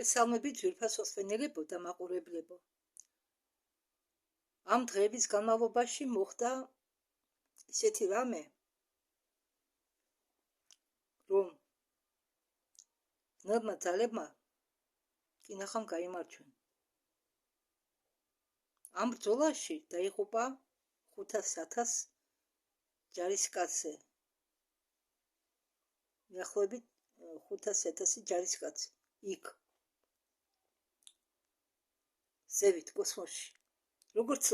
მოგესალმებით ძვირფასოს ფენელებო და მაყურებლებო. ამ დღეების განმავლობაში მოხდა ისეთი რამე, რომ ნორმა ძალებმა კინახამ გაიმარჯვენ. ამ ბრძოლაში დაიღუპა 500,000 ჯარისკაცზე. მიახლოებით 500,000 ჯარისკაცი იქ ზევით კოსმოსში. როგორც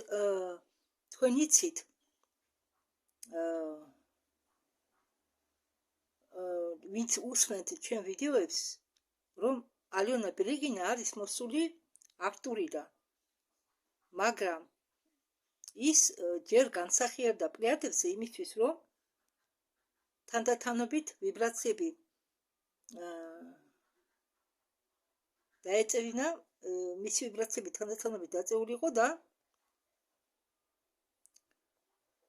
თქვენ იცით, ვინც უსმენთ ჩვენ ვიდეოებს, რომ ალიონა ბრიგინა არის მოსული არტურიდან, მაგრამ ის ჯერ განსახიერდა პლეადებზე იმისთვის, რომ თანდათანობით ვიბრაციები დაეწევინა, მისი ვიბრაციები თანდათანობით დაწეულიყო და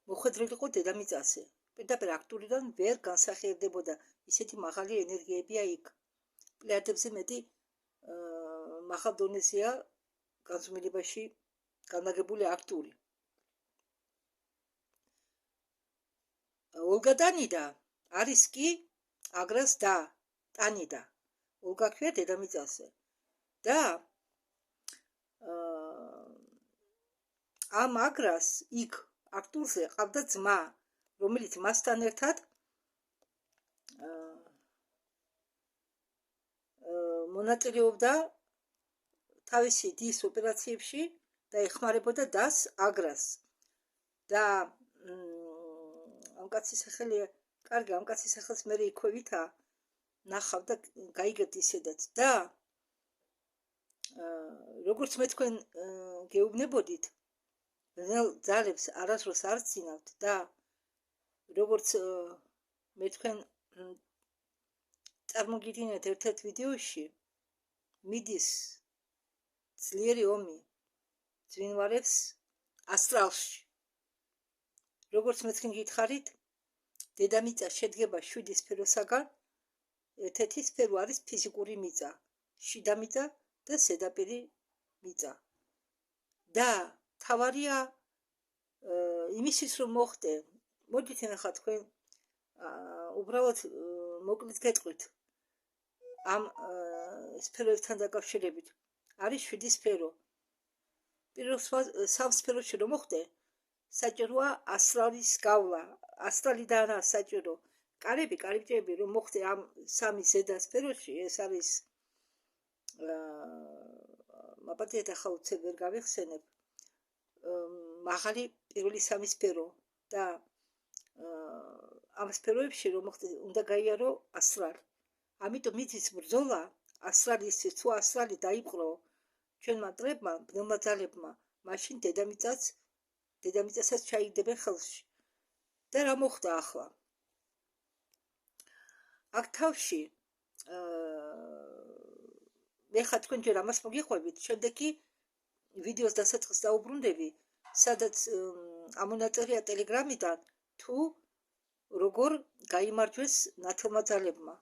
მოხვედრილიყო დედამიწაზე. პირდაპირ არტურიდან ვერ განსახიერდებოდა, ისეთი მაღალი ენერგიებია იქ. პლეადებზე მეტი მაღალ დონეზეა განზომილებაში განლაგებული არტური. ოლგა ტანიდა არის კი აგრას და ტანიდა. ოლგა ქვია დედამიწაზე. და ამ აგრას იქ არტურზე ყავდა ძმა, რომელიც მასთან ერთად მონაწილეობდა თავისი დის ოპერაციებში და ეხმარებოდა დას აგრას. და ამ კაცის სახელი კარგი, ამ კაცის სახელს მე იქვევითა ნახავ და გაიგებთ ისედაც. და როგორც მე თქვენ გეუბნებოდით, ნელ ძალებს არასდროს არ წინავთ და როგორც მე თქვენ წარმოგიდგენთ ერთ-ერთ ვიდეოში, მიდის ძლიერი ომი ძვინვარებს ასტრალში. როგორც მე თქვენ გითხარით, დედამიწა შედგება 7 სფეროსაგან, ერთ-ერთი სფერო არის ფიზიკური მიწა, შიდა მიწა და ზედაპირი მიწა. და თავარია იმისთვის რომ მოხდე, მოდით ახლა თქვენ უბრალოდ მოკლედ გეტყვით ამ სფეროებთან დაკავშირებით. არის 7 სფერო. პირველ სამ სფეროში რომ მოხდე, საჭიროა ასტრალის გავლა. ასტრალიდანაა საჭირო. კარიბჭეები რომ მოხდე ამ სამი ზედა სფეროში, ეს არის მაპატიეთ ახლა უცებ ვერ გავიხსენებ. მაღალი პირველი სამი სფერო და ამ სფეროებში რომ მოხდე, უნდა გაიარო ასტრალი. ამიტომ იცის ბრძოლა ასტრალისთვის, თუ ასტრალი დაიპყრო ჩვენმა მტრებმა, ბნელმა ძალებმა, მაშინ დედამიწასაც ჩაიგდებენ ხელში. და რა მოხდა ახლა? აქ თავში მე ხა თქვენ ჯერ ამას მოგიყვებით, შემდეგ კი ვიდეოს დასაწყისს დაუბრუნდები, სადაც ამონაწერია ტელეგრამიდან, თუ როგორ გაიმარჯვეს ნათელმა ძალებმა.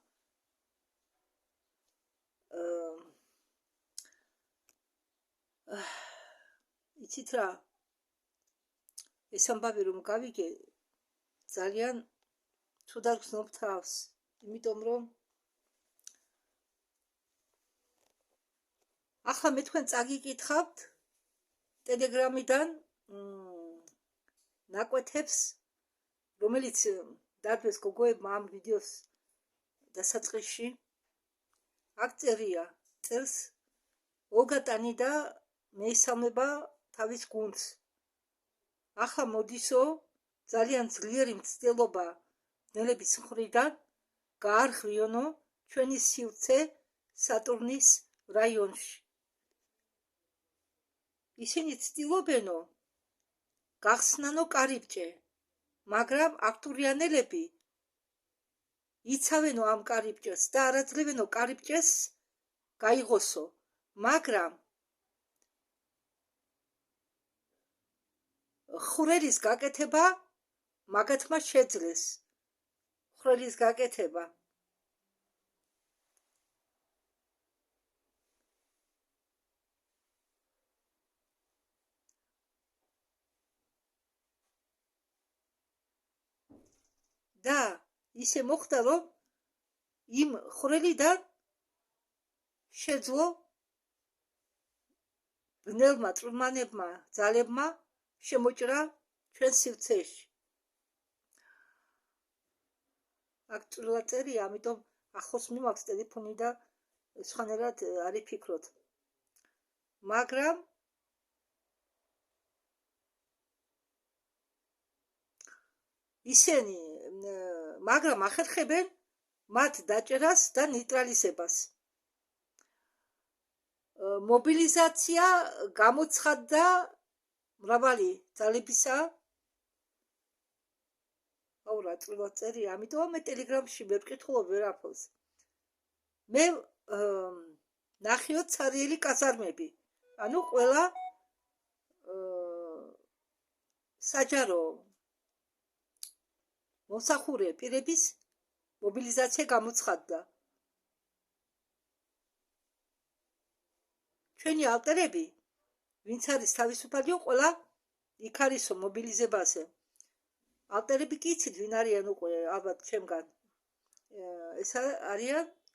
იცით რა, ეს ამბავი რომ გავიგე, ძალიან ცუდად გრძნობ თავს, იმიტომ რომ ახლა მე თქვენ წაგიკითხავთ ტელეგრამიდან ნაკვეთებს, რომელიც დადვეს გოგოებმა ამ ვიდეოს დასაწყისში. აქ წერს ოლგა ტანიდა მეისალმება თავის გუნდს. ახლა მოდისო, ძალიან ძლიერი მცდელობა ბნელების მხრიდან გაარღვიონო ჩვენი სივრცე სატურნის რაიონში. ისინი ცდილობენო გახსნანო კარიბჭე, მაგრამ არტურიანელები იცავენო ამ კარიბჭეს და არაძლევენო კარიბჭეს გაიღოსო, მაგრამ ხვრელის გაკეთება მაგათმა შეძლეს. ხვრელის გაკეთება და ისე მოხდა, რომ იმ ხვრელიდან შეძლო ბნელმა წვრთნებმა ძალებმა შემოჭრა ჩვენ სივრცეში. აქ წვრილად წერია, ამიტომ ახლოს მიმაქვს ტელეფონი და სხვანაირად არ იფიქროთ. მაგრამ ისინი ახერხებენ მათ დაჭერას და ნეიტრალიზებას. მობილიზაცია გამოცხადდა მრავალი ძალებისა. აუ რა წვრილად წერია, ამიტომ მე ტელეგრამში ვერ ვკითხულობ ვერაფერს. მე ნახიოთ ცარიელი კაზარმები. ანუ ყველა საჯარო მოსახურე პირების მობილიზაცია გამოცხადდა. ჩვენი ალტერები, ვინც არის თავისუფალიო, ყველა იქ არისო მობილიზებაზე. ალტერები კი იცით ვინ არიან უკვე ალბათ ჩემგან.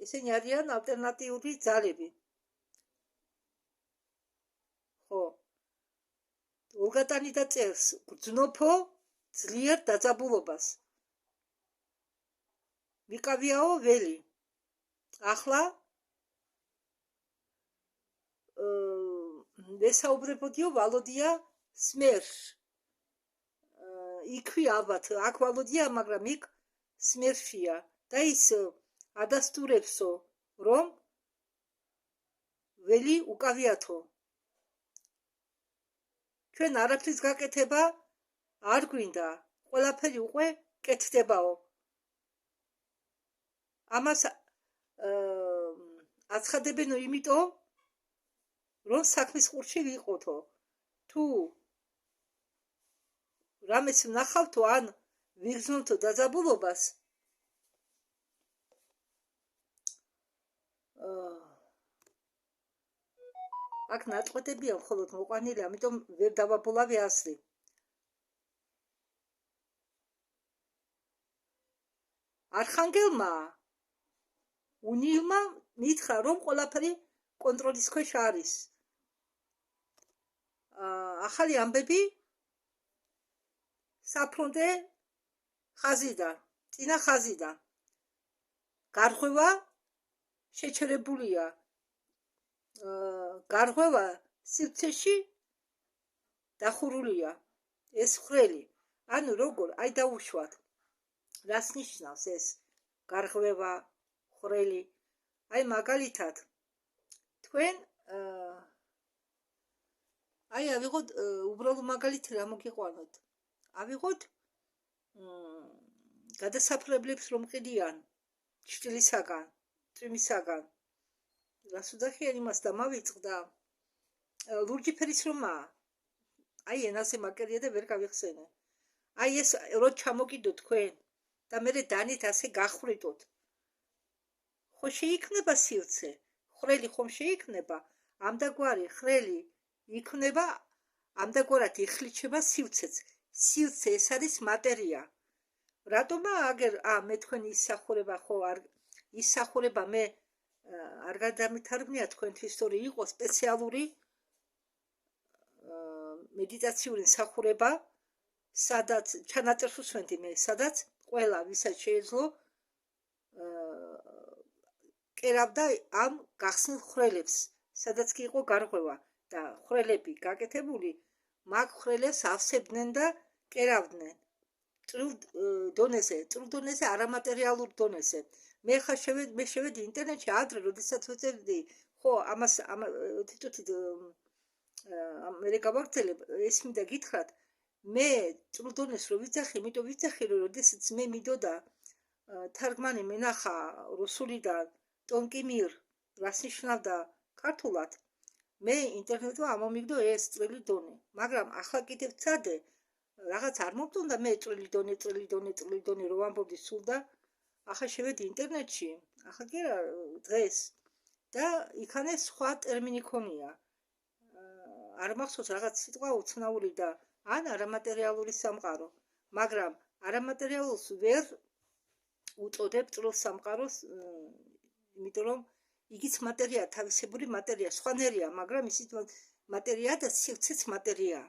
ესენი არიან ალტერნატიული ძალები. ხო. ოლგატანი და წერს გრძნობო ძლიერ დაძაბულობას. ვიყავიაო ველი. ახლა ვესაუბრებოდიო ვალოდია სმერშ. იქვი ალბათ აქ ვალოდია, მაგრამ იქ სმერშია და ის ადასტურებსო, რომ ველი უკავიათო. ჩვენ არაფრის გაკეთება არ გვინდა, ყველაფერი უკვე კეთდებაო. ამას აცხადებენო იმიტომ, რომ საქმის ყურში ვიყოთო. თუ რამეს ვნახავთო ან ვიგრძნობთო დაძაბულობას, აქ ნაწყვეტებია მხოლოდ მოყვანილი, ამიტომ ვერ დავაბოლავი ასლი. არხანგელმა უნილმა მითხრა, რომ ყველაფერი კონტროლის ქვეშ არის. ახალი ამბები საფრონტე ხაზიდან, წინა ხაზიდან. გარღვევა შეჩერებულია. გარღვევა სივრცეში დახურულია. ეს ხვრელი. ანუ როგორ, აი დაუშვათ. რას ნიშნავს ეს გარღვევა, ხვრელი? აი მაგალითად, თქვენ აი ავიღოთ უბრალო მაგალითი რა მოგიყვანოთ. ავიღოთ გადასაფრებლებს რომ ყიდიან ჭრილისაგან, წვიმისაგან. რას უძახიან იმას და მავიწყდა ლურჯი ფერის რომაა. აი ენაზე მაკერია და ვერ გავიხსენე. აი ეს რო ჩამოკიდოთ თქვენ და მერე დანით ასე გახრიტოთ. ხო შეიქმნება სივრცე, ხვრელი ხომ შეიქმნება, ამდაგვარი ხვრელი იქნება, ამდაგვარად იხლიჩება სივრცეც. სივრცე ეს არის მატერია. რატომა აგერ მე თქვენი ისახურება ხო არ ისახურება მე არ გადამითარგმნია თქვენთვის, თორე იყო სპეციალური მედიტაციური მსახურება, სადაც ჩანაწერს უსვენდი მე, სადაც ყველა ვისაც შეეძლო კერავდა ამ გახსნილ ხვრელებს, სადაც კი იყო გარღვევა და ხვრელები გაკეთებული, მაგ ხვრელებს ავსებდნენ და კერავდნენ. წრილ დონეზე, არამატერიალურ დონეზე. მე შევედი ინტერნეტში ადრე, როდესაც ვეწერდი, ხო, ამას თვითონ მე გავაგრძელებ, ეს მინდა გითხრათ, მე წრილ დონეს რო ვიძახი, იმიტომ ვიძახი, რომ როდესაც მე მიდოდა თარგმანი მენახა რუსულიდან ტონკი მირ, რას ნიშნავდა ქართულად, მე ინტერნეტმა ამომიგდო ეს წრილი დონე, მაგრამ ახლა კიდევ ვცადე, რაღაც არ მომწონდა მე წრილი დონე რო ვამბობდი სულ და ახლა შევედი ინტერნეტში, ახლა კი რა დღეს და იქანე სხვა ტერმინი ქონია. არ მახსოვს რაღაც სიტყვა უცნაური და ან არამატერიალური სამყარო, მაგრამ არამატერიალურს ვერ უწოდებ წრილ სამყაროს, იმიტომ რომ იგიც მატერია, თავისებური მატერია, სხვანაირია, მაგრამ ისიც მატერია და სივრცეც მატერია.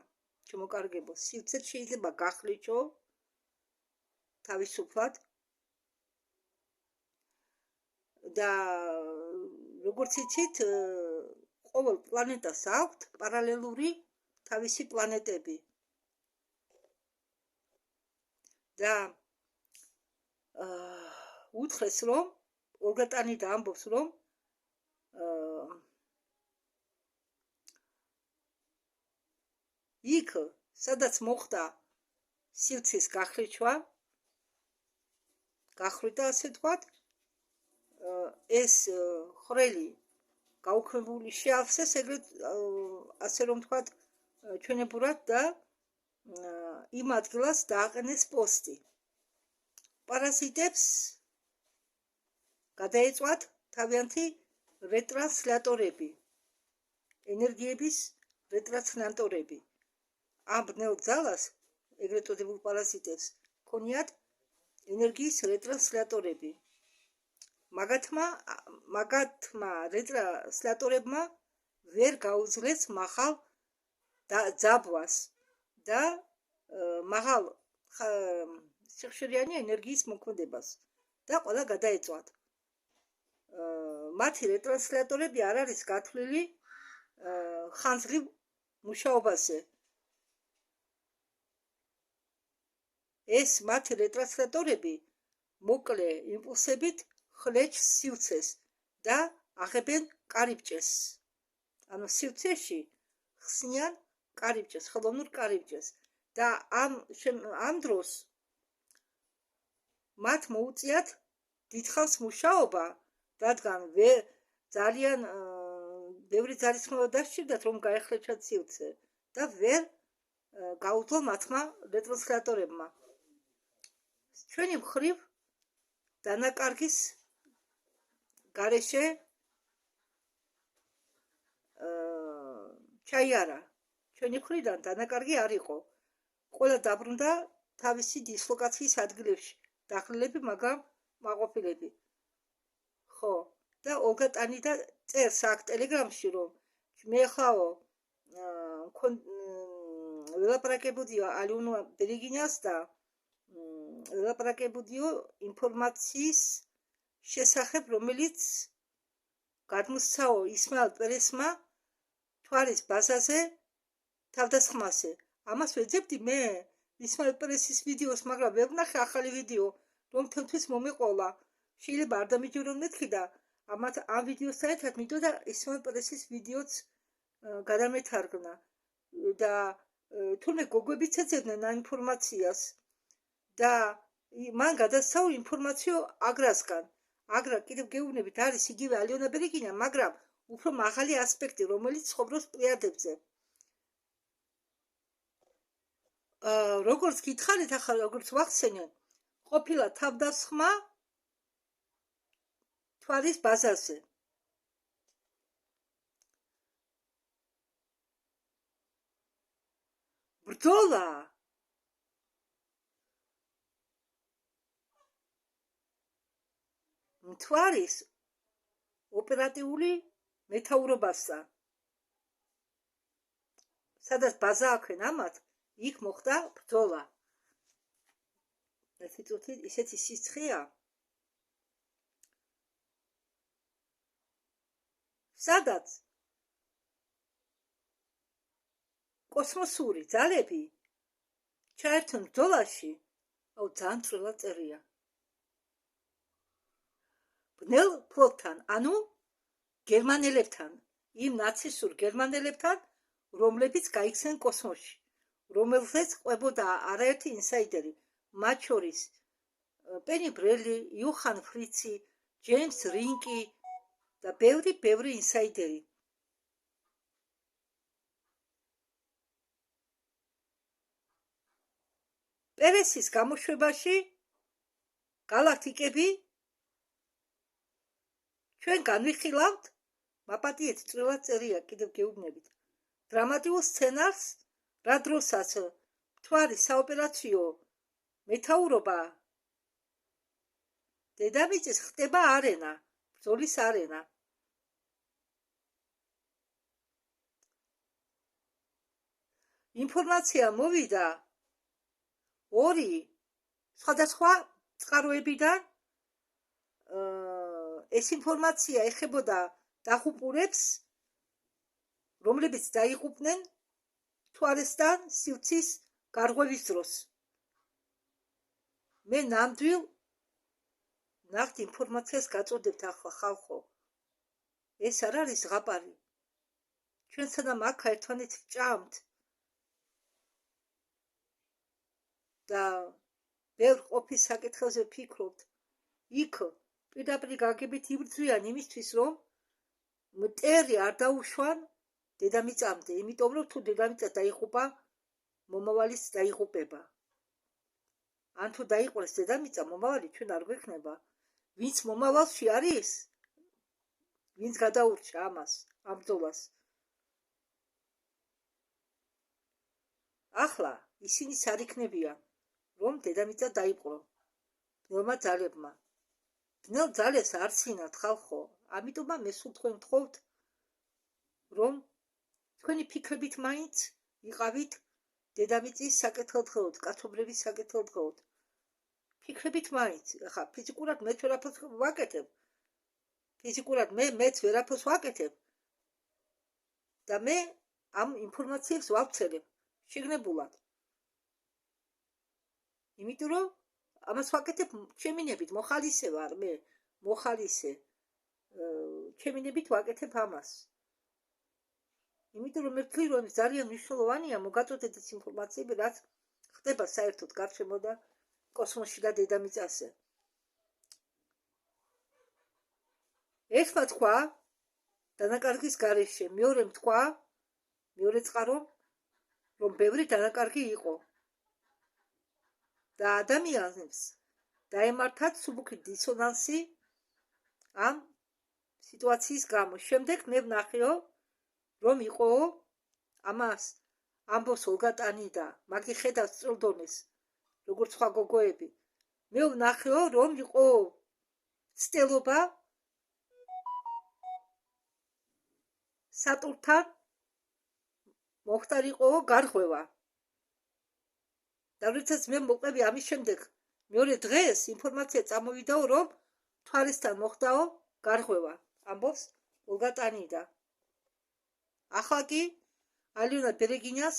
შემოკარგებო, სივრცეც შეიძლება გახლიჩო თავისუფლად და როგორც იცით, ყოველ პლანეტას აქვს პარალელური თავისი პლანეტები. და უთხრეს რომ ორგატანი და ამბობს რომ იქ სადაც მოხდა სივრცის გახრიჩვა, გახრიტა ასე თქვათ, ეს ხრელი გაუქმებული შეავსეს ეგრეთ ასე რომ თქვათ ჩვენებურად და იმ ადგილას დააყენეს პოსტი. პარაზიტებს გადაეწვათ თავიანთი რეტრანსლატორები, ენერგიების რეტრანსლატორები. ამ ბნელ ძალას, ეგრეთ წოდებულ პარაზიტებს, ჰქონიათ ენერგიის რეტრანსლატორები. მაგათმა რეტრანსლატორებმა ვერ გაუძლეს მაღალ ძაბვას და მაღალ სიხშირიანი ენერგიის მოქმედებას და ყველა გადაეწვათ. მათი რეტრანსლატორები არ არის გათვლილი ხანძრივ მუშაობაზე. ეს მათი რეტრანსლატორები მოკლე იმპულსებით ხლეჩს სივრცეს და აღებენ კარიბჭეს. ანუ სივრცეში ხსნიან კარიბჭეს, ხელოვნურ კარიბჭეს და ამ დროს მათ მოუწიათ დიდხანს მუშაობა, რადგან ძალიან ბევრი ძალისხმევა დასჭირდათ რომ გაეხლეჩათ სივრცე და ვერ გაუძლო მათმა რეტრანსლატორებმა. ჩვენი მხრივ დანაკარგის გარეშე ჩაიარა. ჩვენი მხრიდან დანაკარგი არ იყო. ყველა დაბრუნდა თავისი დისლოკაციის ადგილებში. დახლილები, მაგრამ მაყოფილები. ხო, და ოლგა ტანიდა წერს აქ ტელეგრამში რომ მე ხაო ველაპარაკებოდიო ალიონა ბერეგინას და ველაპარაკებოდიო ინფორმაციის შესახებ, რომელიც გადმოსცაო ისმაილ პერესმა თვალის ბაზაზე თავდასხმაზე. ამას ვეძებდი მე ისმაილ პერესის ვიდეოს, მაგრამ ვერ ვნახე ახალი ვიდეო, რომ თვითონ მომეყოლა. შეიძლება არ დამიჯერონ მეთქი და ამ ვიდეოსთან ერთად მიდოდა ისმაილ პერესის ვიდეოც გადამეთარგმნა და თურმე გოგვებიც ეძებდნენ ამ ინფორმაციას და მან გადასცა ინფორმაციო აგრასგან. აგრა კიდევ გეუბნებით არის იგივე ალიონა ბერეგინა, მაგრამ უფრო მაღალი ასპექტი, რომელიც ცხოვრობს პლიადებზე. როგორც გითხარით, ახლა როგორც ვახსენე, ყოფილა თავდასხმა თვალის ბაზაზე. ბრძოლა მთვარის ოპერატიული მეთაურობასთან. სადაც ბაზა აქვენ ამათ, იქ მოხდა ბრძოლა. ისეთი სიცხეა. სადაც კოსმოსური ძალები ჩაერთონ ბრძოლაში, ძალიან წვრილად წერია. ბნელ ფლოტთან, ანუ გერმანელებთან, იმ ნაცისტურ გერმანელებთან, რომლებიც გაიქცნენ კოსმოსში, რომელზეც ყვებოდა არაერთი ინსაიდერი, მათ შორის პენი ბრელი, იუხან ფრიცი, ჯეიმს რინკი და ბევრი ინსაიდერი. პერესის გამოშვებაში galaktikები ჩვენ განვიხილავთ, მაპატიეთ წვრილად წერია, კიდევ გეუბნებით, დრამატიულ სცენარს, რა დროსაც მთვარის საოპერაციო მეთაურობა დედამიწის ხდება არენა, ბრძოლის არენა. ინფორმაცია მოვიდა ორი სხვადასხვა წყაროებიდან. ეს ინფორმაცია ეხებოდა დაღუპულებს, რომლებიც დაიღუპნენ თვალესთან სივრცის გარღვევის დროს. მე ნამდვილ ნახთ ინფორმაციას გაწოდებთ ახლა ხალხო. ეს არ არის ზღაპარი. ჩვენ სანამ აქ ერთმანეთს ვჭამთ და ბევრ ყოფის საკითხებზე ვფიქრობთ, იქ პირდაპირ გაგებით იბრძვიან იმისთვის, რომ მტერი არ დაუშვან დედამიწამდე, იმიტომ რომ თუ დედამიწა დაიღუპა, მომავალიც დაიღუპება. ან თუ დაიყურეს დედამიწა, მომავალი ჩვენ არ გვექნება. ვინც მომავალში არის, ვინც გადაურჩა ამას, ამ ბრძოლას. ახლა ისინი არ იქნებიან, რომ დედამიწა დაიპყრო ბნელმა ძალებმა. ბნელ ძალებს არ ცინათ ხალხო, ამიტომ მე სულ თქვენ ვთხოვთ, რომ თქვენი ფიქრებით მაინც იყავით დედამიწის საკეთილდღეოდ, კაცობრიობის საკეთილდღეოდ. ფიქრებით მაინც, ახლა ფიზიკურად მეც ვერაფერს ვაკეთებ. ფიზიკურად მეც ვერაფერს ვაკეთებ. და მე ამ ინფორმაციებს ვავწერებ შეგნებულად. იმიტომ რომ ამას ვაკეთებ ჩემინებით, მოხალისე ვარ მე, მოხალისე. ჩემინებით ვაკეთებ ამას. იმიტომ რომ მე ვთვლი, რომ ძალიან მნიშვნელოვანია მოგაწოდეთ ეს ინფორმაციები, რაც ხდება საერთოდ გარშემო და კოსმოსში და დედამიწაზე. ერთმა თქვა დანაკარგის გარეშე, მეორემ თქვა, მეორე წყარო, რომ ბევრი დანაკარგი იყო. და ადამიანებს დაემართათ სუბუქი დისონანსი ამ სიტუაციის გამო. შემდეგ მე ვნახეო, რომ იყო ამას ამბობს ოლგა ტანიდა, მაგი ხედავს წილდონეს, როგორც სხვა გოგოები. მე ვნახეო, რომ იყო ცდელობა სატურნთან მოხდარიყო გარღვევა. და როდესაც მე მოყვები ამის შემდეგ მეორე დღეს ინფორმაცია წამოვიდაო, რომ თვალესთან მოხდაო გარღვევა, ამბობს ოლგა ტანიდა. ახლა კი ალიონა ბერეგინას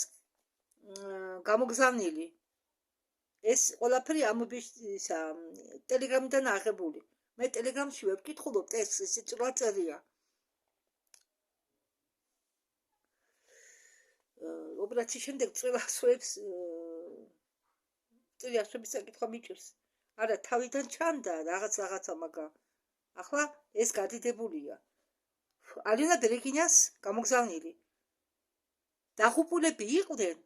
გამოგზავნილი. ეს ყველაფერი ამობიშისა ტელეგრამიდან აღებული. მე ტელეგრამში ვკითხულობ ტექსტს, ესე წვრაწერია. ოპერაციის შემდეგ წვრილასვებს წვრილასვების საკითხვა მიჭირს. არა, თავიდან ჩანდა რაღაცა, მაგრამ ახლა ეს გადიდებულია. ალიონა ბერეგინას გამოგზავნილი. დაღუპულები იყვნენ,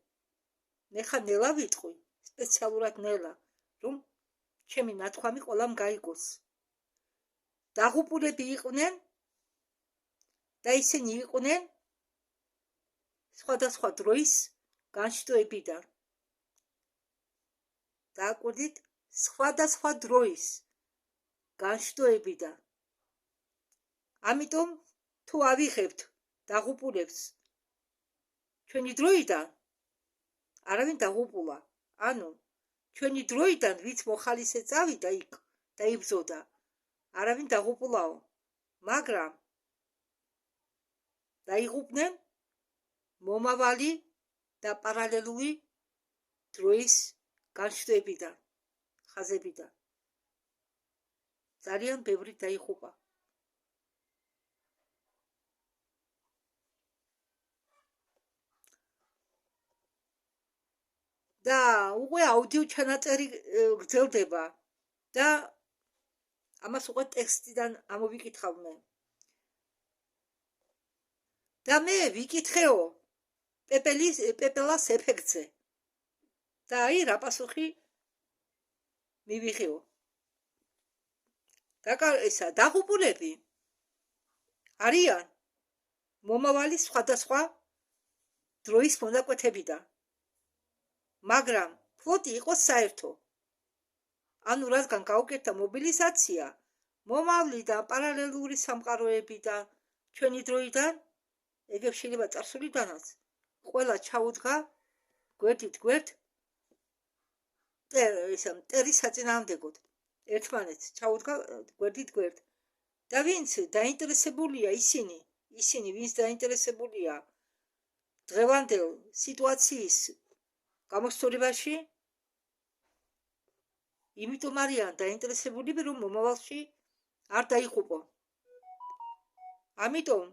მე ხა ნელა ვიტყვი, სპეციალურად ნელა, რომ ჩემი ნათქვამი ყველამ გაიგოს. დაღუპულები იყვნენ და ისინი იყვნენ სხვადასხვა დროის განშტოებიდან. დააკვირდით, სხვადასხვა დროის განშტოებიდან. ამიტომ თუ ავიღებთ დაღუპულებს ჩვენი დროიდან, არავინ დაღუპულა. ანუ ჩვენი დროიდან ვინც მოხალისე წავიდა იქ და იბრძოდა, არავინ დაღუპულაო, მაგრამ დაიღუპნენ მომავალი და პარალელური დროის განშტოებიდან, ხაზებიდან. ძალიან ბევრი დაიღუპა. და უკვე აუდიო ჩანაწერი გრძელდება და ამას უკვე ტექსტიდან ამოვიკითხავ მე. და მე ვიკითხეო პეპელას ეფექტზე. და აი რა პასუხი მივიღეო. ესა დაღუპულები არიან მომავალი სხვადასხვა დროის მონაკვეთებიდან. მაგრამ ფლოტი იყო საერთო. ანუ რადგან გაუკეთდა მობილიზაცია, მომავლიდან, პარალელური სამყაროებიდან, ჩვენი დროიდან, ეგ შეიძლება წარსულიდანაც, ყველა ჩაუდგა გვერდით გვერდ მტერის საწინააღმდეგოდ. ერთმანეთს ჩაუდგა გვერდით გვერდ. და ვინც დაინტერესებულია ისინი ვინც დაინტერესებულია დღევანდელ სიტუაციის გამოსწორებაში, იმიტომ არიან დაინტერესებულები, რომ მომავალში არ დაიღუპონ. ამიტომ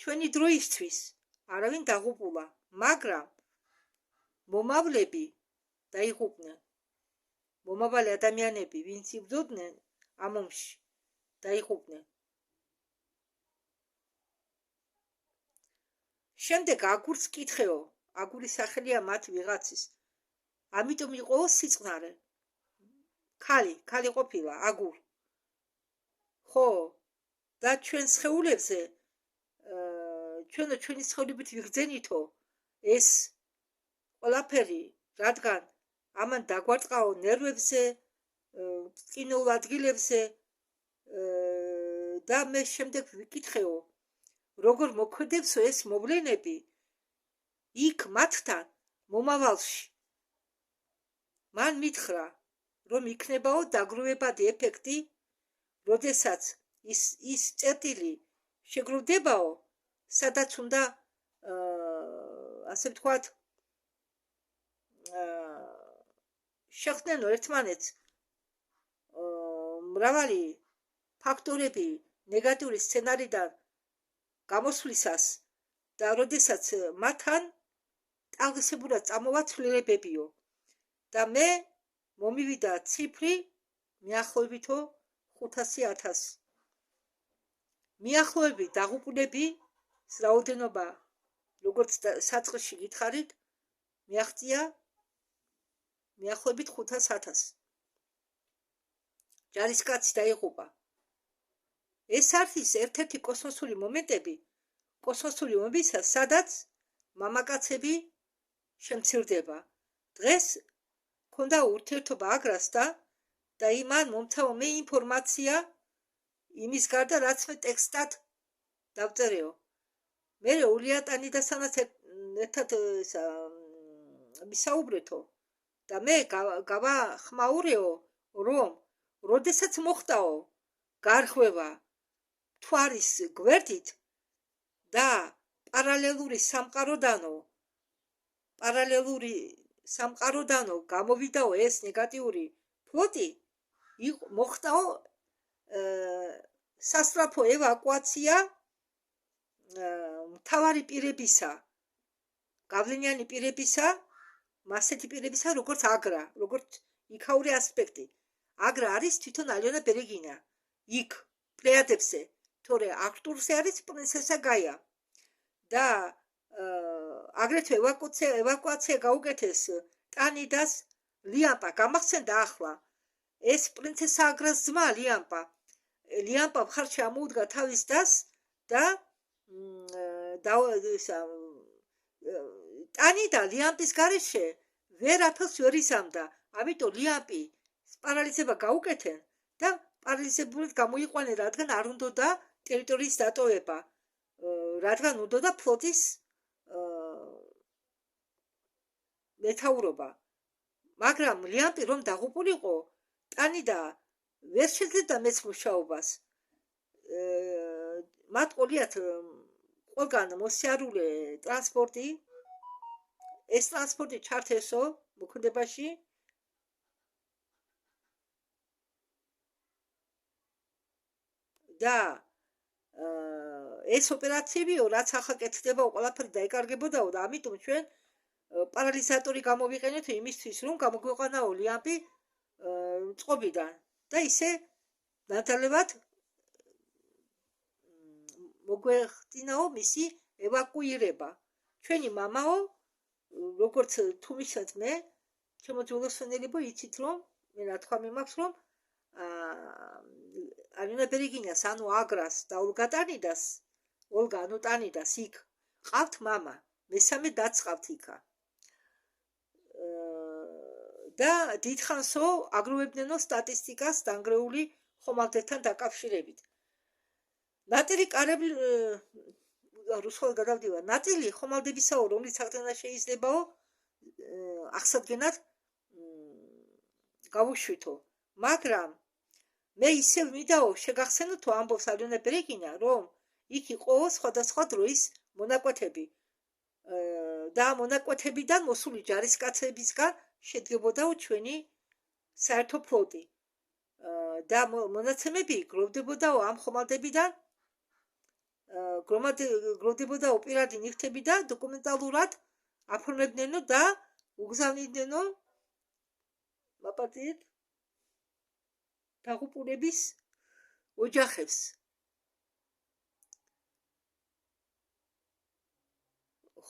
ჩვენი დროისთვის არავინ დაღუპულა, მაგრამ მომავლები დაიღუპნენ. მომავალი ადამიანები, ვინც იბრძოდნენ ამ ომში, დაიღუპნენ. შემდეგ აგურს კითხეო, აგურის სახელია მათ ვიღაცის. ამიტომ იყო სიწყნარე. ქალი ყოფილა აგურ. ხო, და ჩვენ სხეულებზე, ჩვენი სხეულებით ვიგრძენითო ეს ყველაფერი, რადგან ამან დაგვარტყაო ნერვებზე, წკინულ ადგილებზე და მე შემდეგ ვიკითხეო, როგორ მოქმედებსო ეს მოვლენები იქ მათთან მომავალში. მან მითხრა, რომ იქნებაო დაგროვებადი ეფექტი, როდესაც ის წერტილი შეგროვდებაო, სადაც უნდა ასე ვთქვათ შეხვდნენო ერთმანეთს მრავალი ფაქტორები ნეგატიური სცენარიდან გამოსვლისას და როდესაც მათთან ტალღისებურად წამოვა ცვლილებებიო. და მე მომივიდა ციფრი მიახლოებითო 500,000. მიახლოებით დაღუპულები რაოდენობა, როგორც საწყისში გითხარით, მიაღწია მიახლოებით 500,000. ჯარისკაცი დაიღუპა. ეს არის ერთ-ერთი კოსმოსური მომენტები, კოსმოსური ომებისა, სადაც მამაკაცები შემცირდება. დღეს ქონდა ურთიერთობა აგრასთან და იმან მომცაო მე ინფორმაცია იმის გარდა, რაც მე ტექსტად დავწერეო. მე ულიატანიდასანაც ერთად ვისაუბრეთო და მე გავახმაურეო, რომ როდესაც მოხდაო გარღვევა მთვარის გვერდით და პარალელური სამყაროდანო გამოვიდაო ეს ნეგატიური ფლოტი, მოხდაო სასწრაფო ევაკუაცია მთავარი პირებისა, გავლენიანი პირებისა, მასეთი პირებისა, როგორც აგრა, როგორც იქაური ასპექტი. აგრა არის თვითონ ალიონა ბერეგინა. იქ პლეადებზე, თორე არტურზე არის პრინცესა გაია. და აგრეთვე ევაკუაცია გაუკეთეს ტანიდას ლიამპა. გამახსენდა ახლა ეს პრინცესა აგრას ძმა ლიამპა. ლიამპა მხარში ამოუდგა თავის დას და ტანიდა ლიამპის გარეშე ვერაფერს ვერ იზამდა. ამიტომ ლიამპი პარალიზება გაუკეთენ და პარალიზებულად გამოიყვანენ, რადგან არ უნდოდა ტერიტორიის დატოვება, რადგან უნდოდა ფლოტის მეთაურობა. მაგრამ ლიამპი რომ დაღუპულიყო, ტანიდა ვერ შეძლებდა მეც მუშაობას. მათ ყოლიათ ყველგან მოსიარულე ტრანსპორტი. ეს ტრანსპორტი ჩართესო მოქმედებაში. და ეს ოპერაციებიო, რაც ახლა კეთდება, ყველაფერი დაიკარგებოდაო და ამიტომ ჩვენ პარალიზატორი გამოვიყენეთ იმისთვის, რომ გამოგვეყვანაო ლიამპი წყობიდან და ისე ნათალებად მოგვეხდინაო მისი ევაკუირება. ჩვენი მამაო, როგორც თუ მისცემთ მე, ჩემო ძულოსვენელებო, იცით რომ მე რა თქვა მიმაქვს, რომ ალიონა ბერეგინას, ანუ აგრას და ოლგა ტანიდას იქ ყავთ მამა, მესამე დაც ყავთ იქა. და დიდხანსო აგროვებდნენო სტატისტიკას დანგრეული ხომალდებთან დაკავშირებით. ნაწილი კარები რუსულად გადავდივარ. ნაწილი ხომალდებისაო, რომლის აღდგენა შეიძლებაო აღსადგენად გავუშვითო. მაგრამ მე ისევ მინდაო შეგახსენოთო ამბობს ალენა ბერეგინა, რომ იქ იყო სხვადასხვა დროის მონაკვეთები და მონაკვეთებიდან მოსული ჯარისკაცებისგან შედგებოდაო ჩვენი საერთო ფლოტი და მონაცემები გროვდებოდაო ამ ხომალდებიდან, გროვდებოდაო პირადი ნივთები და დოკუმენტალურად აფორმებდნენო და უგზავნიდნენო მაპატიეთ დაღუპულების ოჯახებს.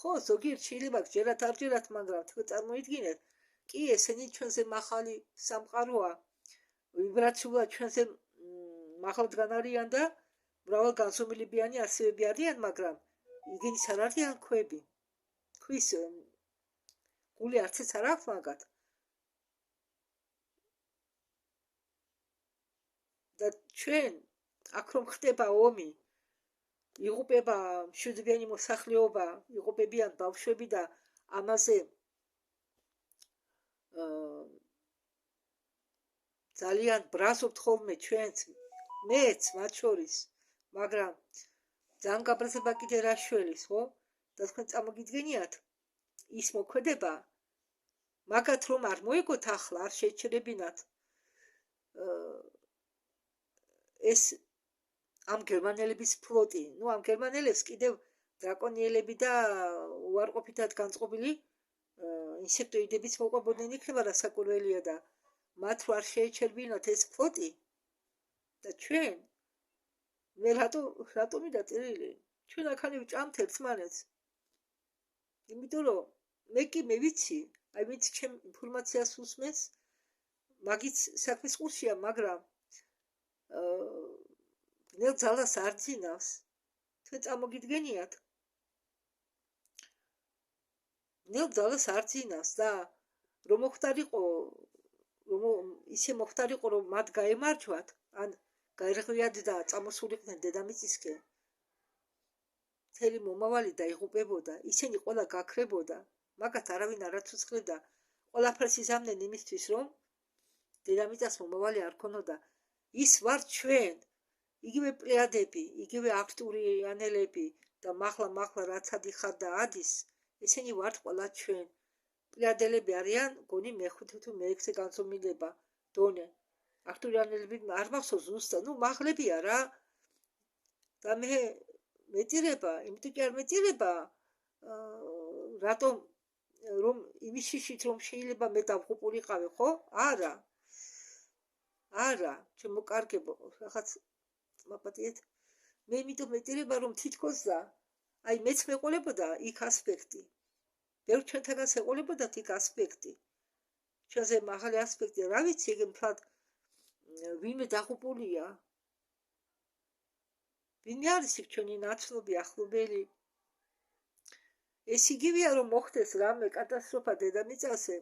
ხო, ზოგიერთ შეიძლება გჯერათ არ ჯერათ, მაგრამ თქვენ წარმოიდგინეთ, კი ესენი ჩვენზე მაღალი სამყაროა, ვიბრაციულად ჩვენზე მაღალდღან არიან და მრავალ განზომილებიანი არსებები არიან, მაგრამ იგენის არ არიან ქვები. ქვის გული არცეც არ აქვს მაგათ. და ჩვენ აქ რომ ხდება ომი, იღუპება მშვიდობიანი მოსახლეობა, იღუპებიან ბავშვები და ამაზე ძალიან ბრაზობთ ხოლმე ჩვენც, მეც მათ შორის, მაგრამ ძალიან გაბრაზება კიდე რა შველის, ხო? და თქვენ წარმოგიდგენიათ ის მოქმედება, მაგათ რომ არ მოიგოთ ახლა, არ შეჩერებინათ ეს ამ გერმანელების ფლოტი. ნუ ამ გერმანელებს კიდევ დრაკონიელები და უარყოფითად განწყობილი ინსექტოიდებიც მოყვებოდნენ იქნება, რასაკვირველია და მათ რო არ შეეჩერბინათ ეს ფლოტი და ჩვენ მე რატომი დაწერილი? ჩვენ აქანი ვჭამთ ერთმანეთს. იმიტომ რომ მე ვიცი, აი ვინც ჩემ ინფორმაციას უსმენს, მაგიც საქმის ყურშია, მაგრამ ნელ ძალას არ ძინავს. თქვენ წარმოგიდგენიათ? ნელ ძალას არ ძინავს და რომ მოხდარიყო, რომ ისე მოხდარიყო, რომ მათ გაემარჯვათ, ან გაერღვიათ და წამოსულიყვნენ დედამიწისკენ, მთელი მომავალი დაიღუპებოდა, ისინი ყველა გაქრებოდა, მაგათ არავინ არ აცოცხლებდა, ყველაფერს იზამდნენ იმისთვის, რომ დედამიწას მომავალი არ ქონოდა. ის ვართ ჩვენ, იგივე პლეადები, იგივე აქტურიანელები და მაღლა რაც ადიხარ და ადის, ესენი ვართ ყველა ჩვენ. პლეადელები არიან გონი მეხუთე თუ მეექვსე განზომილება დონე. აქტურიანელები არ მახსოვს ზუსტად, ნუ მაღლებია რა. და მე მეტირება, იმიტომ კი არ მეტირება, რატომ რომ იმის შიშით რომ შეიძლება მე დავღუპულიყავი, ხო? არა. არა, ჩემო კარგებო, რაღაც მაპატიეთ. მე იმიტომ მეტირება, რომ თითქოს და აი მეც მეყოლებოდა იქ ასპექტი. ბევრ ჩვენთანაც ეყოლებოდათ იქ ასპექტი. ჩვენზე მაღალი ასპექტი, რა ვიცი, ეგ მთლად ვინმე დაღუპულია. ვინმე არის იქ ჩვენი ნაცნობი, ახლობელი. ეს იგივეა, რომ მოხდეს რამე კატასტროფა დედამიწაზე,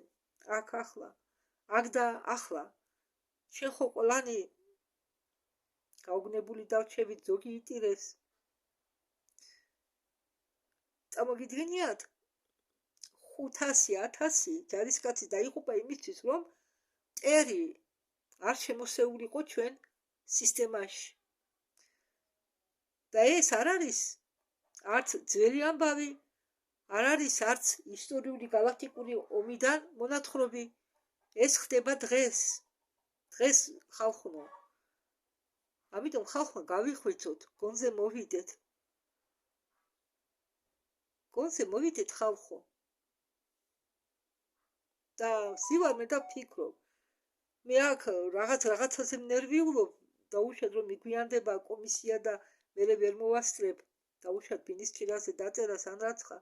აქ ახლა, აქ და ახლა. ჩვენ ხო ყველანი გაუგნებული დავჩებით, ზოგი იტირეს. წარმოგიდგენიათ? 500-1000 ჯარისკაცი დაიღუპა იმისთვის, რომ მტერი არ შემოსეულიყო ჩვენ სისტემაში. და ეს არ არის არც ძველი ამბავი, არ არის არც ისტორიული galaktikuri ომიდან მონათხრობი. ეს ხდება დღეს. დღეს ხალხო. ამიტომ ხალხმა გავიხვიცოთ, გონზე მოვიდეთ. გონზე მოვიდეთ ხალხო. და სივარ მე და ფიქრობ. მე აქ რაღაცაზე ნერვიულობ, დაუშვათ რომ მიგვიანდება კომისია და მე ვერ მოვასწრებ, დაუშვათ მინისტრიაზე დაწერას ან რაცხა.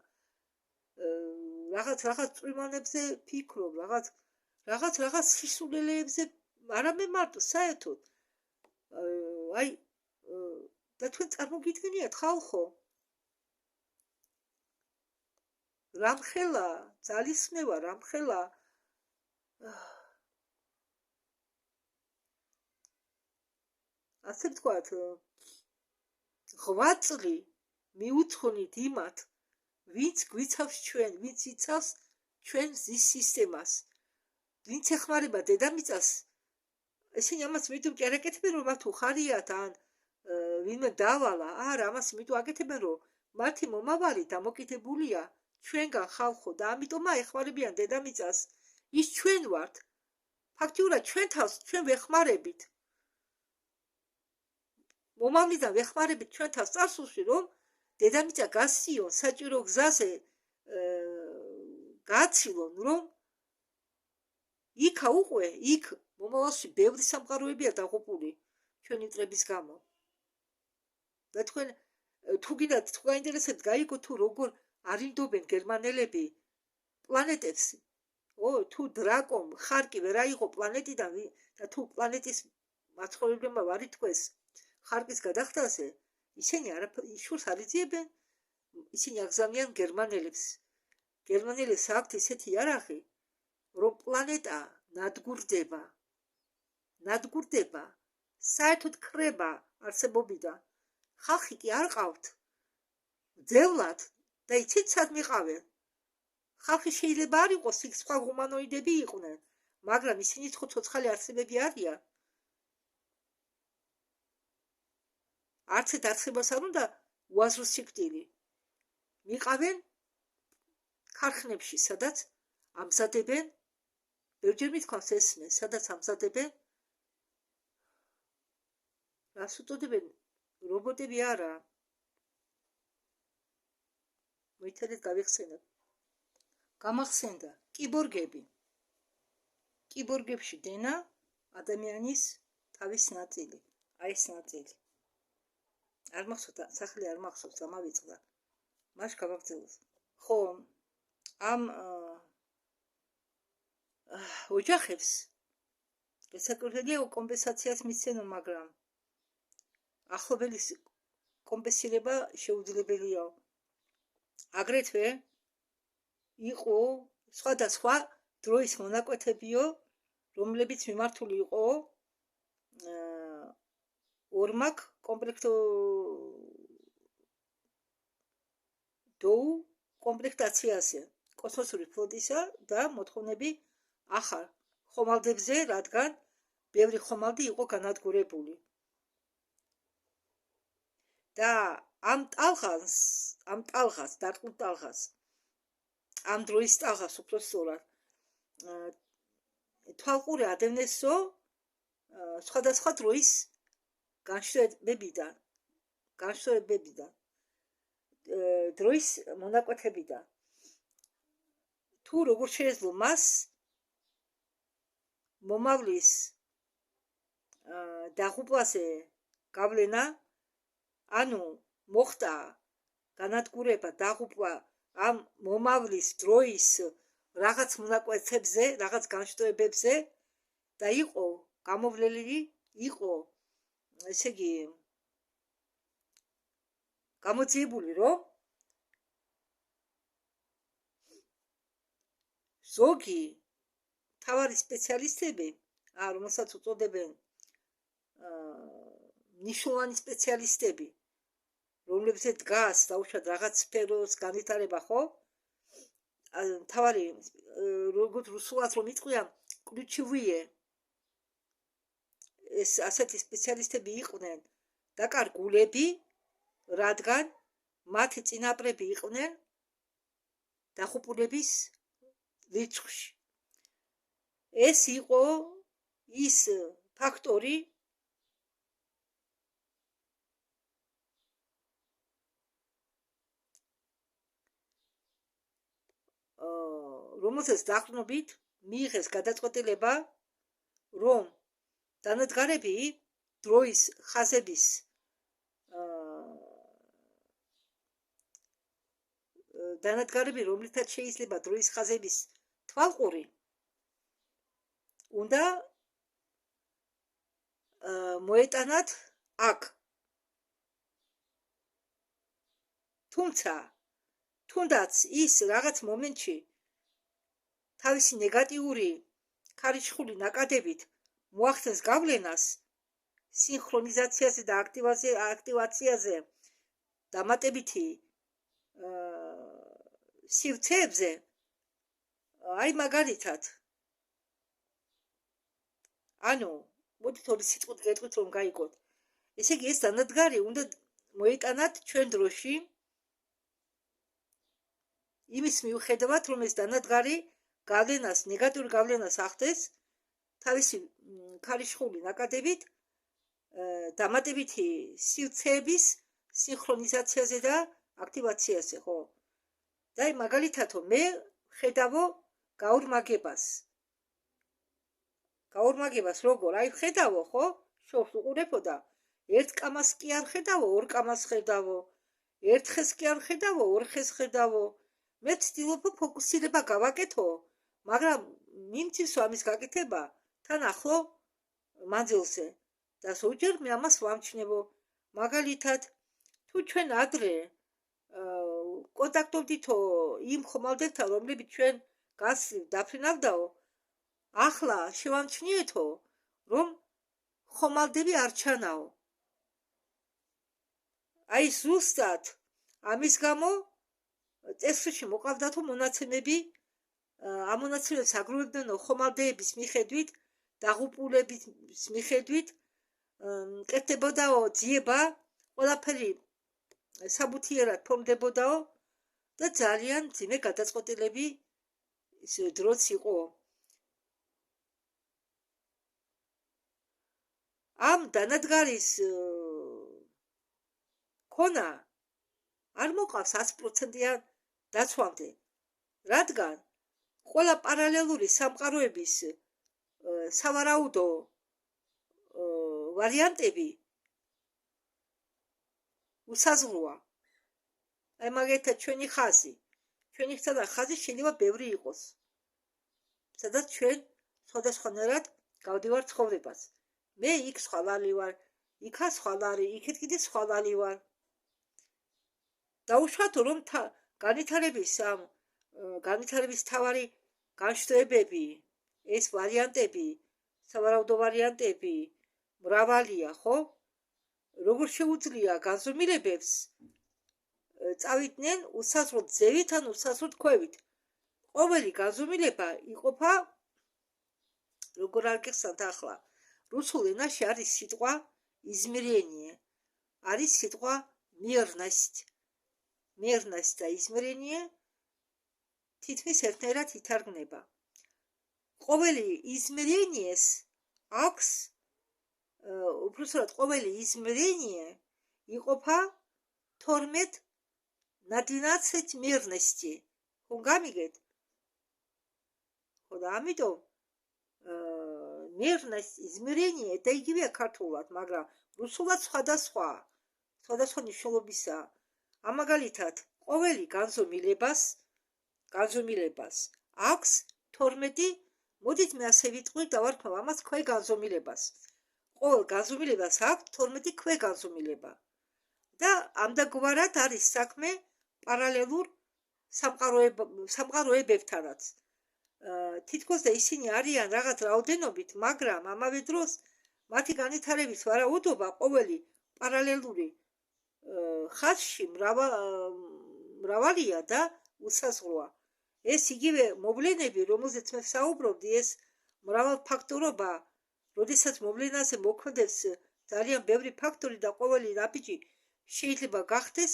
რაღაც წვიმანებზე ფიქრობ, რაღაც სისულელეებზე, არამე მარტო საერთოდ. აი და თქვენ წარმოგიდგენიათ ხალხო? რამხელა, ძალისხმევა, რამხელა ასე ვთქვათ, ღვაწლი მიუძღვნით იმათ, ვინც გვიცავს ჩვენ, ვინც იცავს ჩვენ მზის სისტემას, ვინც ეხმარება დედამიწას. ესენი ამას მით კი არ აკეთებენ, რომ მათ უხარიათ ან ვინმე დავალა, არა, ამას მით აკეთებენ, რომ მათი მომავალი დამოკიდებულია ჩვენგან ხალხო და ამიტომა ეხმარებიან დედამიწას. ის ჩვენ ვართ. ფაქტიურად ჩვენ თავს ჩვენ ვეხმარებით. მომავლიდან ვეხმარებით ჩვენ თავს წარსულში, რომ დედამიწა გასიონ საჭირო გზაზე გააცილონ, რომ იქ აუყვე, იქ მომავალში ბევრი სამყაროებია დაღუპული ჩვენი მტრების გამო. და თქვენ თუ გინდათ, თუ გაინტერესებთ, გაიგოთ თუ როგორ არინდობენ გერმანელები პლანეტებს. თუ დრაკომ ხარკი ვერ აიღო პლანეტიდან და თუ პლანეტის მაცხოვრებლებმა არ ითქვეს ხარკის გადახდაზე, ისინი შურს არ იძიებენ, ისინი აგზავნიან გერმანელებს. გერმანელებს აქვთ ისეთი იარაღი, რომ პლანეტა ნადგურდება, საერთოდ ქრება არსებობიდან. ხალხი კი არ ყავთ ძევლად და იცით სად მიყავენ. ხალხი შეიძლება არ იყოს, იქ სხვა ჰუმანოიდები იყვნენ, მაგრამ ისინი ცოცხალი არსებები არიან. არც ერთ არსებას არ უნდა უაზრო სიკვდილი. მიყავენ ქარხნებში, სადაც ამზადებენ, ბევრჯერ მithქვამს ესმე, სადაც ამზადებენ, რას უწოდებენ, რობოტები არა. მოითხოვეთ გავიხსენებ. გამახსენდა კიბორგები. კიბორგებში დენა ადამიანის თავის ნაწილი, აი ეს ნაწილი. არ მახსოვს, სახელი არ მახსოვს, ამავიწყდა. მას გავაგზავნე. ხო, ამ ოჯახებს საკუთრებია კომპენსაციას მისცემენ, მაგრამ ახლობელის კომპენსირება შეუძლებელია. აგრეთვე იყო სხვადასხვა დროის მონაკვეთებიო, რომლებიც მიმართული იყო ორმაგ კომპლექტო დოუ კომპლექტაციაზე კოსმოსური ფლოტისა და მოთხოვნები ახალ ხომალდებზე, რადგან ბევრი ხომალდი იყო განადგურებული. და ამ ტალღას, დარტყმულ ტალღას, ამ დროის ტალღას უფრო სწორად, თვალყური ადევნესო სხვადასხვა დროის განშტოებებიდან, დროის მონაკვეთებიდან. თუ როგორ შეეძლო მას მომავლის დაღუპვაზე გავლენა, ანუ მოხდა განადგურება, დაღუპვა ამ მომავლის დროის რაღაც მონაკვეთებზე, რაღაც განშტოებებზე და იყო გამოვლელი, იყო ესე იგი გამოძიებული, რომ ზოგი თავარი სპეციალისტები, რომელსაც უწოდებენ ნიშნულოვანი სპეციალისტები, რომლებზეც დგას დაუშვათ რაღაც სფეროს განვითარება, ხო? თავარი როგორც რუსულად რომ იტყვია, ключевые ეს ასეთი სპეციალისტები იყვნენ დაკარგულები, რადგან მათი წინაპრები იყვნენ დახუპულების რიცხვში. ეს იყო ის ფაქტორი, რომელსაც დაყრდნობით მიიღეს გადაწყვეტილება, რომ დანადგარები დროის ხაზების დანადგარები, რომლითაც შეიძლება დროის ხაზების თვალყური, უნდა მოეტანათ აქ. თუმცა, თუნდაც ის რაღაც მომენტში თავისი ნეგატიური ქარიშხული ნაკადებით მოახდენს გავლენას, სინქრონიზაციაზე და აქტივაციაზე დამატებითი სივრცეებზე, აი მაგალითად, ანუ მოდით ორი სიტყვით გეტყვით რომ გაიგოთ. ესე იგი ეს დანადგარი უნდა მოიტანათ ჩვენ დროში იმის მიუხედავად რომ ეს დანადგარი გავლენას, ნეგატიურ გავლენას ახდენს თავისი ქალიშხული ნაკადებით დამატებითი სივრცეების სინქრონიზაციაზე და აქტივაციაზე, ხო? და აი მაგალითადო მე ხედავო გაორმაგებას როგორ? აი ხედავო, ხო? შორს უყურებო და ერთ კამას კი არ ხედავო, ორ კამას ხედავო, ერთ ხეს კი არ ხედავო, ორ ხეს ხედავო. მე ვცდილობ ფოკუსირება გავაკეთო, მაგრამ მიმცირს ამის გაკეთება თან ახლო მანძილზე და ზოგჯერ მე ამას ვამჩნევო. მაგალითად, თუ ჩვენ ადრე კონტაქტობდითო იმ ხომალდებთან, რომლებიც ჩვენ გასწრით დაფრინავდაო, ახლა შევამჩნიეთო, რომ ხომალდები არ ჩანაო. აი ზუსტად ამის გამო წესრიგში მოყავდათო მონაცემები, ამ მონაცემებს აგროვებდნენო ხომალდეების მიხედვით, დაღუპულების მიხედვით, კეთდებოდაო ძიება, ყველაფერი საბუთიერად ფორმდებოდაო და ძალიან ძიმე გადაწყვეტილები დროც იყო. ამ დანადგარის ქონა არ მოყავს 100%-იან დაცვამდე, რადგან ყველა პარალელური სამყაროების სავარაუდო ვარიანტები უსაზღვროა. აი მაგალითად ჩვენი ხაზი შეიძლება ბევრი იყოს, სადაც ჩვენ სხვადასხვანაირად გავდივარ ცხოვრებას. მე იქ სხვალალი ვარ, იქა სხვალარი, იქით კიდე სხვალალი ვარ. დაუშვათო რომ განვითარების თავარი განშტოებები, ეს ვარიანტები, სავარაუდო ვარიანტები მრავალია, ხო? როგორ შეუძლია განზომილებებს წავიდნენ უსაზღროდ ძევით ან უსაზღროდ ქვევით. ყოველი განზომილება იყოფა, როგორ არ გეხსნათ ახლა, რუსულ ენაში არის სიტყვა измерение, არის სიტყვა мерность და измерение თითქმის ერთნაირად ითარგმნება. ყოველი измерениეს აქვს, უпростоრად ყოველი измерение იყოფა 12 на 12 мерности. ხო გამიგეთ? ხო და ამიტომ мерность, измерение და იგივეა ქართულად, მაგრამ რუსულად სხვადასხვა მნიშვნელობისაა. ამაგალითად, ყოველი განზომილებას აქვს 12, მოდით მე ასე ვიტყვი, დავარქმევ ამას ქვეგანზომილებას. ყოველ განზომილებას აქვს 12 ქვეგანზომილება. და ამდაგვარად არის საქმე პარალელურ სამყაროებებთანაც. თითქოს და ისინი არიან რაღაც რაოდენობით, მაგრამ ამავე დროს მათი განვითარების ვარაუდობა ყოველი პარალელური ხაზში მრავალია და უსაზღვროა. ეს იგივე მოვლენები, რომელზეც მე ვსაუბრობდი, ეს მრავალფაქტორობა, როდესაც მოვლენაზე მოქმედებს ძალიან ბევრი ფაქტორი და ყოველი ნაბიჯი შეიძლება გახდეს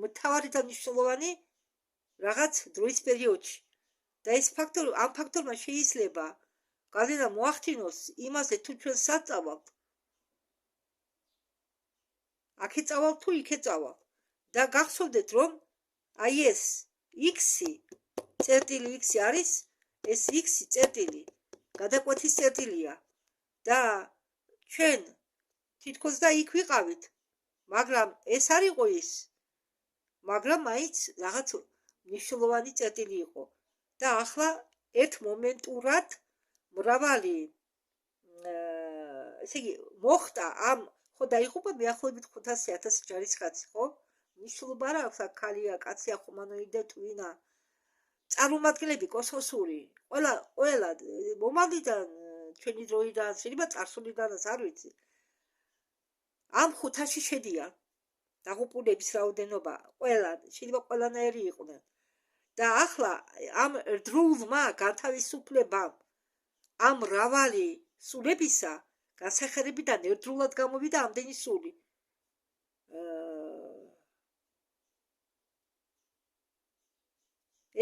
მთავარი და მნიშვნელოვანი რაღაც დროის პერიოდში. და ეს ამ ფაქტორმა შეიძლება გავლენა მოახდინოს იმაზე, თუ ჩვენ სად წავალთ. აქ წავალთ თუ იქ წავალთ. და გახსოვდეთ, რომ აი ეს x-ი არის, ეს x-ი წერტილი გადაკვეთის წერტილია და ჩვენ თითქოს და იქ ვიყავით, მაგრამ ეს არ იყო ის, მაგრამ მაინც რაღაც მნიშვნელოვანი წერტილი იყო. და ახლა ერთ მომენტურად მრავალი ესე იგი მოხდა ამ ხო დაიღუპა მიახლოებით 500,000 ჯარისკაცი, ხო? მნიშვნელობა არ აქვს, ქალია, კაცია, ჰუმანოიდი თუ ვინა. წარმომადგენლები კოსმოსური, ყველა მომავლიდან, ჩვენი დროიდან, შეიძლება წარსულიდანაც არ ვიცი. ამ ხუთაში შედიან დაღუპულების რაოდენობა, ყველა შეიძლება ყველანაირი იყვნენ. და ახლა ამ ერთდროულმა განთავისუფლებამ ამ მრავალი სულებისა განსახიერებიდან ერთდროულად გამოვიდა ამდენი სული.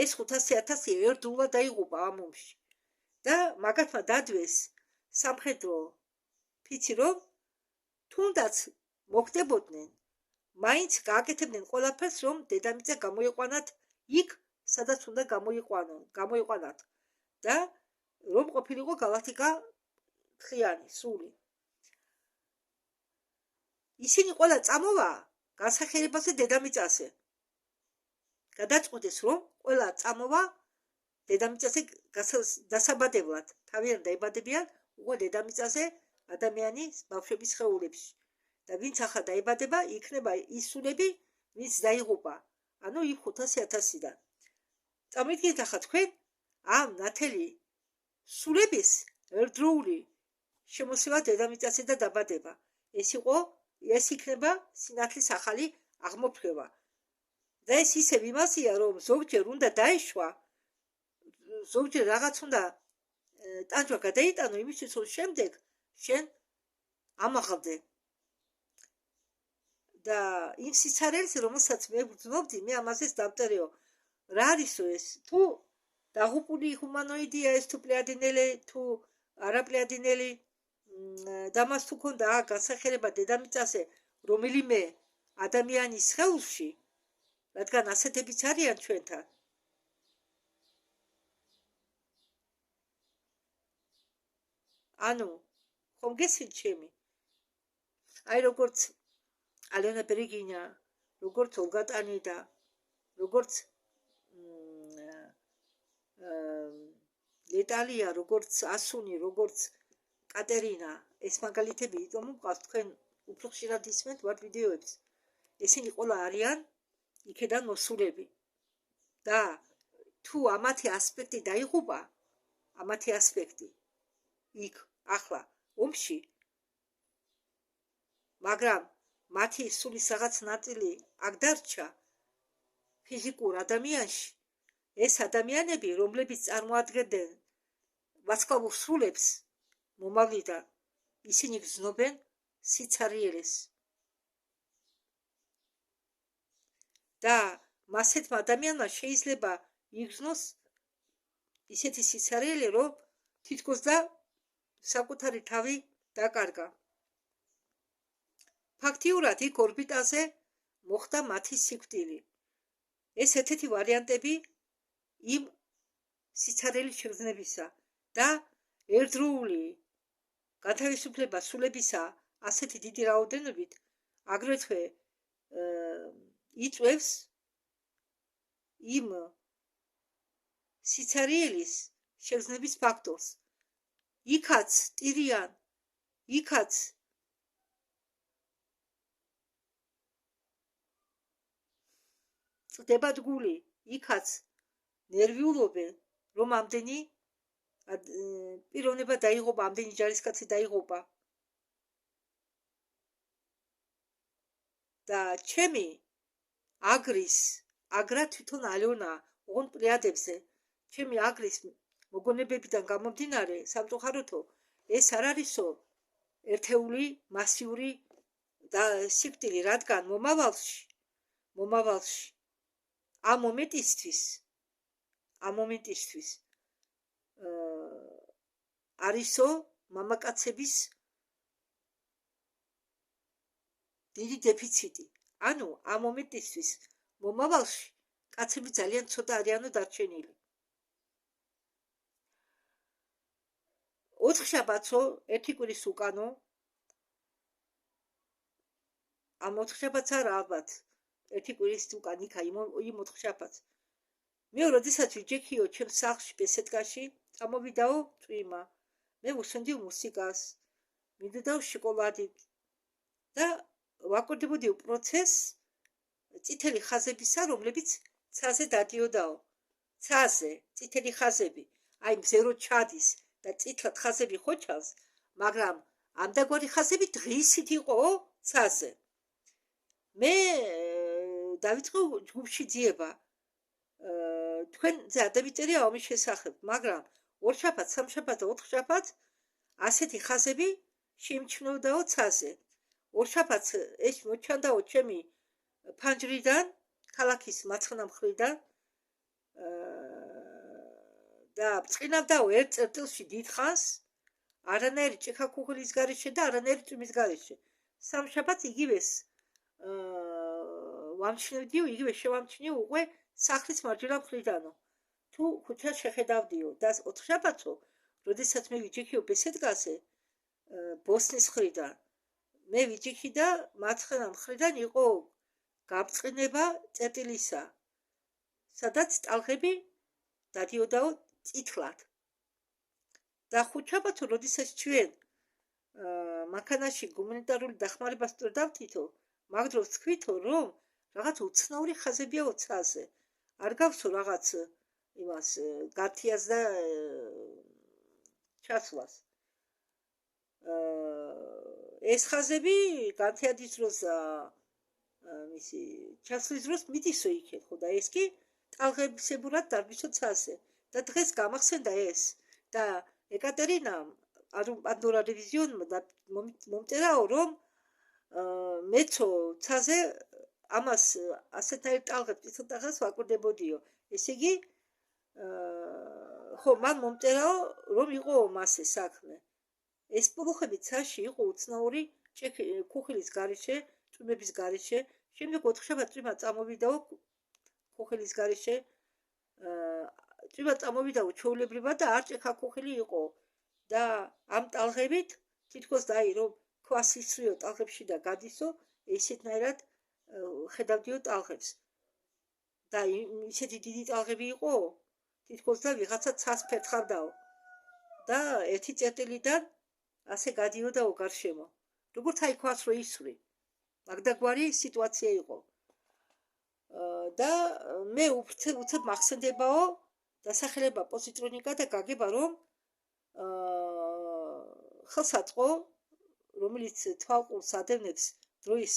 ეს 500,000 ერთდროულად დაიღუპა ამ ომში და მაგათმა დადვეს სამხედრო ფიცი, რომ თუნდაც მოხდებოდნენ, მაინც გააკეთებდნენ ყველაფერს, რომ დედამიწა გამოიყვანათ იქ, სადაც უნდა გამოიყვანათ და რომ ყოფილიყო galaktika ხიანი, სული. ისინი ყველა წამოვა განსახიერებაზე დედამიწაზე. გადაწყვეტეს, რომ ყველა წამოვა დედამიწაზე დასაბადებლად. თავიანთ დაიბადებიან უკვე დედამიწაზე ადამიანის ბავშვების სხეულებში. და ვინც ახლა დაიბადება, იქნება ის სულები, ვინც დაიღუპა. ანუ იქ 500,000-დან. წამოიდგინეთ ახლა თქვენ ამ ნათელი სულების ერთდროული შემოსევა დედამიწაზე და დაბადება. ეს იქნება სინათლის ახალი აღმოფრქვევა. და ეს ისევ იმასია, რომ ზოგჯერ უნდა დაეშვა, ზოგჯერ რაღაც უნდა ტანჯვა გადაიტანო, იმისთვის რომ შემდეგ შენ ამაღლდე. და იმ სიცარელს, რომელსაც მე ვგრძნობდი, მე ამაზეც დავწერეო. რა არისო ეს? თუ დაღუპული ჰუმანოიდია ეს, თუ პლეადინელი, თუ არაპლეადინელი, და მას თუ ქონდა განსახიერება დედამიწაზე რომელიმე ადამიანის სხეულში, რადგან ასეთებიც არიან ჩვენთან. ანუ ხომ გესმით ჩემი? აი როგორც ალენა ბერეგინა, როგორც ოლგა ტანიდა, როგორც ლეტალია, როგორც ასუნი, როგორც კატერინა, ეს მაგალითები იმიტომ მყავს, თქვენ უფრო ხშირად ისმენთ ვარ ვიდეოებს. ესენი ყველა არიან იქედან მოსულები. და თუ ამათი ასპექტი დაიღუპა, ამათი ასპექტი იქ ახლა ომში, მაგრამ მათი სულის რაღაც ნაწილი აქ დარჩა ფიზიკურ ადამიანში, ეს ადამიანები, რომლებიც წარმოადგენდნენ ვარსკვლავურ სულებს მომავლიდან, ისინი გრძნობენ სიცარიელეს. და მასეთმა ადამიანმა შეიძლება იგრძნოს ისეთი სიცარიელე, რომ თითქოს და საკუთარი თავი დაკარგა. ფაქტიურად იქ ორბიტაზე მოხდა მათი სიკვდილი. ეს ერთ-ერთი ვარიანტები იმ სიცარელის შეგრძნებისა და ერთდროული განთავისუფლება სულებისა ასეთი დიდი რაოდენობით აგრეთვე იწვევს იმ სიცარიელის შეგრძნების ფაქტორს. იქაც ტირიან, იქაც წდება დგული, იქაც ნერვიულობენ, რომ ამდენი პიროვნება დაიღუპა, ამდენი ჯარისკაცი დაიღუპა. და ჩემი აგრა თვითონ ალიონა, ოღონდ პლეადებზე, ჩემი აგრის მოგონებებიდან გამომდინარე, სამწუხაროთო, ეს არ არისო ერთეული მასიური და სიკვდილი, რადგან მომავალში ამ მომენტისთვის არისო მამაკაცების დიდი დეფიციტი. ანუ ამ მომენტისთვის მომავალში კაცები ძალიან ცოტა არიანო დარჩენილი. 4 შაბათსო, 1 კვირის უკანო, ამ 4 შაბათს არა ალბათ, 1 კვირის უკან იქა იმ 4 შაბათს. მე როდესაც ვიჯექიო ჩემს სახლში ბესედკაში, წამოვიდაო წვიმა. მე უსმენდი მუსიკას, მიდედაო შოკოლადით და ვაკურდებოდი პროცესს წითელი ხაზებისა, რომლებიც ცაზე დადიოდაო. ცაზე წითელი ხაზები, აი მზერო ჩადის და წითლად ხაზები ხო ჩანს, მაგრამ ამდაგვარი ხაზები დღისით იყო ცაზე. მე დავიწყო ჯგუფში ძიება. თქვენ ზადები ომის შესახებ, მაგრამ ორშაბათ, სამშაბათ და ოთხშაბათ ასეთი ხაზები შეიმჩნეოდაო ცაზე. ორშაბათს ეს მოჩანდაო ჩემი ფანჯრიდან, ქალაქის მარცხენა მხრიდან და ბრწყინავდაო ერთ წერტილში დიდხანს, არანაირი ჭიქაქუხილის გარეშე და არანაირი წვიმის გარეშე. სამშაბათს იგივეს ვამჩნევდიო, იგივე შევამჩნიო უკვე სახლის მარჯვენა მხრიდანო. თუ ქუჩას შეხედავდიო და ოთხშაბათსო, როდესაც მე ვიჯექიო ბესედკაზე ბოსნის მხრიდან, მე ვიჯექი და მარცხენა მხრიდან იყო გაბრწყინება წერტილისა, სადაც ტალღები დადიოდაო წითლად. და ხუთშაბათსო, როდესაც ჩვენ მანქანაში გუმანიტარული დახმარება სწორდავთითო, მაგ დროს თქვითო, რომ რაღაც უცნაური ხაზებია ცაზე. არ გავსო რაღაც იმას გათიას და ჩასვლას. ეს ხაზები გათიადის დროს მისი ჩასვლის დროს მიდისო იქეთ, ხო და ეს კი ტალღებისებურად დარბისო ცაზე. და დღეს გამახსენდა ეს და ეკატერინამ პანდორა რევიზიონმა მომწერაო, რომ მეცო ცაზე ამას ასეთაირ ტალღებს ისეთ ტალღებს ვაკვირდებოდიო. ესე იგი ხო, მან მომწერაო, რომ იყო მასე საქმე. ეს პულუხები ცაში იყო უცნაური ქუხილის გარეშე, წვიმების გარეშე. შემდეგ ოთხშაბათ წვიმა წამოვიდაო ქუხილის გარეშე. წვიმა წამოვიდაო ჩვეულებრივად და არ ჭიქაქუხილი იყო. და ამ ტალღებით თითქოს დაი რომ ქვასისრიო ტალღებში და გადისო, ესეთნაირად ხედავდიო ტალღებს. და ისეთი დიდი ტალღები იყო, თითქოს და ვიღაცა ცას ფერთხავდაო. და ერთი წერტილიდან ასე გადიოდაო გარშემო. როგორც აი ქვას რო ისვრი. მაგდაგვარი სიტუაცია იყო. და მე უცებ მახსენდებაო დასახელება პოზიტრონიკა და გაგება რომ ხელსაწყო, რომელიც თვალყურს ადევნებს დროის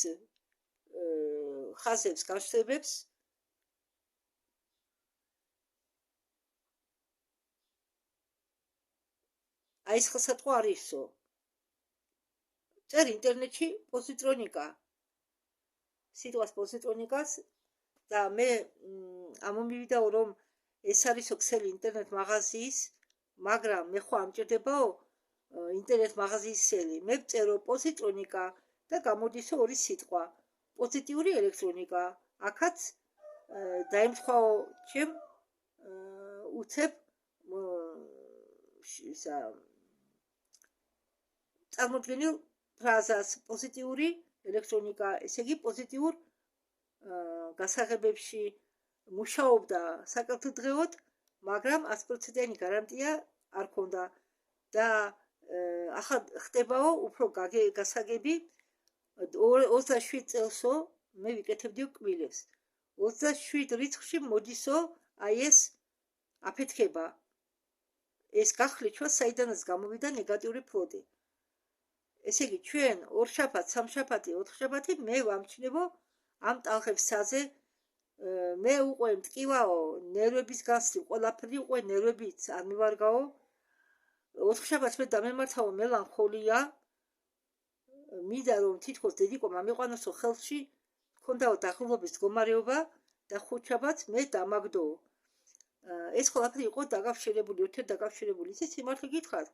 ხაზებს, განშტოებებს, აი ეს ხელსაწყო არისო. წერ ინტერნეტში პოზიტრონიკა, სიტყვას პოზიტრონიკას და მე ამომივიდაო რომ ეს არისო ქსელი ინტერნეტ მაღაზიის, მაგრამ მე ხო ამჭირდებაო ინტერნეტ მაღაზიის ქსელი. მე ვწერო პოზიტრონიკა და გამოდისო ორი სიტყვა. პოზიტიური ელექტრონიკა. აქაც დაემთხვაო ჩემ უცებ წარმოდგენილ ფრაზას პოზიტიური ელექტრონიკა, ესე იგი პოზიტიურ გასაღებებში მუშაობდა საკუთრდღეოდ, მაგრამ 100%-იანი გარანტია არ ქონდა და ახლა ხდებაო უფრო გასაგები 27 წელსო მე ვიკეთებდიო კბილებს. 27 რიცხვში მოდისო აი ეს აფეთქება. ეს გახლით ჩვენ საიდანაც გამოვიდა ნეგატიური ფლოდი. ესე იგი ჩვენ ორშაბათ, სამშაბათი, ოთხშაბათი მე ვამჩნევო ამ ტალღებს ცაზე. მე უკვე მტკივაო, ნერვების გასწრი, ყველაფერი უკვე ნერვებიც არ მივარგაო. ოთხშაბათს მე დამემართავო მელანხოლია. მინდა რომ თითქოს დედიკო მამიყვანოსო ხელში ქონდაო დახურობის მდგომარეობა და ხუთშაბათს მე დამაგდო. ეს ყველაფერი იყო დაკავშირებული, ერთად დაკავშირებული. ისე სიმართლე გითხრათ.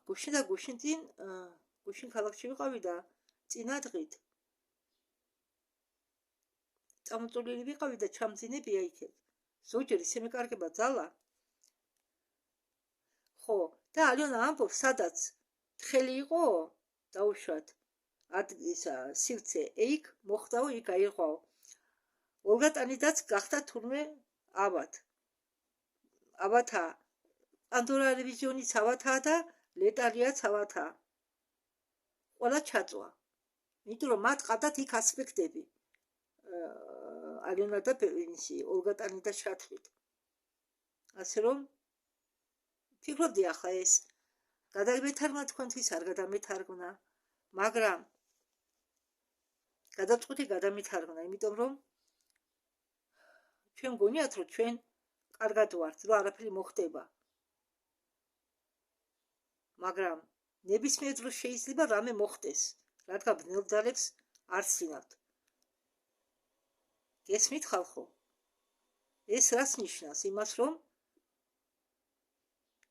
გუშინ და გუშინ წინ გუშინ ქალაქში ვიყავი და წინადღით წამოწოლილი ვიყავი და ჩამძინებია იქეთ. ზოგჯერ ისე მეკარგება ძალა. ხო, და ალიონა ამბობს, სადაც თხელი იყო, დაუშვათ. ისა სივცე ეიქ მოხდაო, იქ აირღვაო. ოლგატანიდაც გახდა თურმე აბათა. პანდორა რევიზიონიც აბათაა და ლეტალიაც აბათაა. ყველა ჩაწვა. იმიტომ რომ მათ ყავდათ იქ ასპექტები. ალიონა და ისი ოლგატანი და შათვით. ასე რომ ფიქრობდი ახლა ეს გადამეთარგმნა თქვენთვის, არ გადამეთარგმნა. მაგრამ გადაწყვეტი გადამითარგმნა, იმიტომ რომ ჩვენ გონიათ, რომ ჩვენ კარგად ვართ, რომ არაფერი მოხდება. მაგრამ ნებისმიერ დროს შეიძლება რამე მოხდეს, რადგან ბნელ ძალებს არ სცინავთ. გესმით ხალხო? ეს რას ნიშნავს? იმას, რომ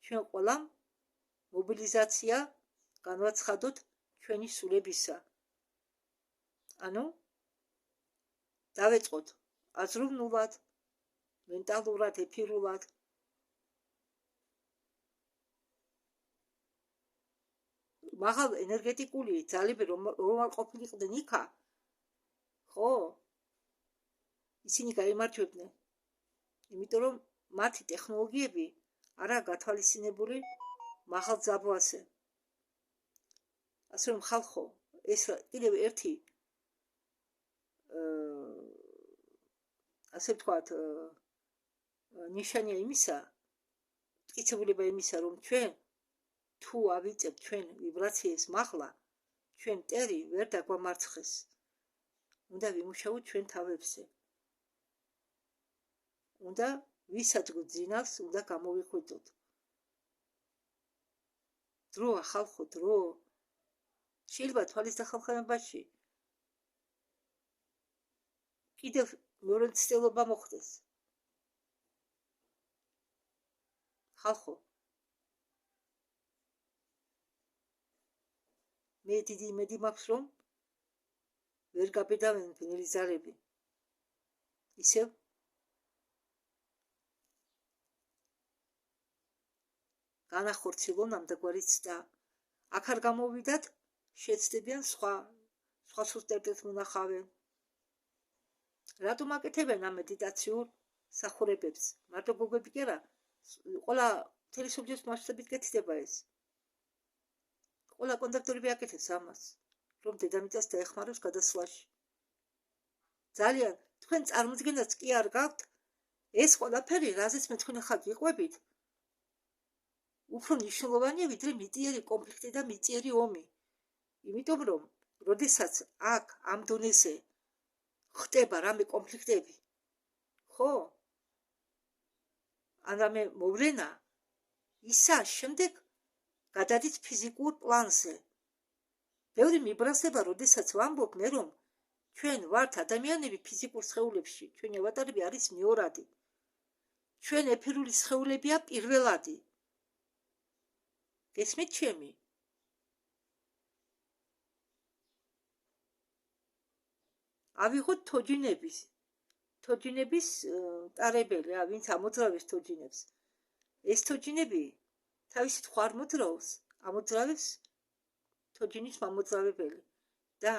ჩვენ ყველამ მობილიზაცია განვაცხადოთ ჩვენი სულებისა. ანუ დავეწყოთ აზროვნულად, მენტალურად, ეფირულად. მაღალ ენერგეტიკული ძალები რომ არ ყოფილიყვნენ იქა, ხო? ისინი გაიმარჯვებდნენ. იმიტომ რომ მათი ტექნოლოგიები არა გათვალისწინებული მაღალ ძაბვაზე. ასე რომ ხალხო, ეს კიდევ ერთი ასე ვთქვათ, ნიშანია იმისა, მტკიცებულება იმისა, რომ ჩვენ თუ ავიწებთ ჩვენ ვიბრაციას მაღლა, ჩვენ მტერი ვერ დაგვამარცხეს. უნდა ვიმუშაოთ ჩვენ თავებზე. უნდა ვისაც გვძინავს, უნდა გამოვიხვიდოთ. დროა ხალხო, დრო. შეიძლება თვალის დახალხებაში კიდევ მეორე ცდილობა მოხდეს. ხალხო, მე დიდი იმედი მაქვს, რომ ვერ გაბედავენ ბნელი ძალები. ისევ განახორციელონ ამდაგვარი ცდა. აქ არ გამოვიდათ, შეცდებიან სხვა სუსტებად მონახავენ. რატომ აკეთებენ ამ მედიტაციურ სახურებებს? მარტო გოგები კი არა, ყველა მთელი მსოფლიოს მასშტაბით კეთდება ეს. ყველა კონდაქტორები აკეთებს ამას, რომ დედამიწას დაეხმაროს გადასვლაში. ძალიან თქვენ წარმოდგენაც კი არ გაქვთ, ეს ყველაფერი, რაზეც მე თქვენ ახლა გიყვებით, უფრო მნიშვნელოვანია ვიდრე მიწიერი კონფლიქტი და მიწიერი ომი. იმიტომ რომ, როდესაც აქ ამ დონეზე ხდება რამე კონფლიქტები, ხო? ან რამე მოვლენა, ისა შემდეგ გადადის ფიზიკურ პლანზე. ბევრი მიბრასება, როდესაც ვამბობ მე, რომ ჩვენ ვართ ადამიანები ფიზიკურ სხეულებში, ჩვენი ავატარები არის მეორადი. ჩვენ ეფირული სხეულებია პირველადი. გესმით ჩემი? ავიღოთ თოჯინების ტარებელი, ვინც ამოძრავებს თოჯინებს. ეს თოჯინები თავისით ხო არ მოძრაობს, ამოძრავებს თოჯინის მამოძრავებელი. და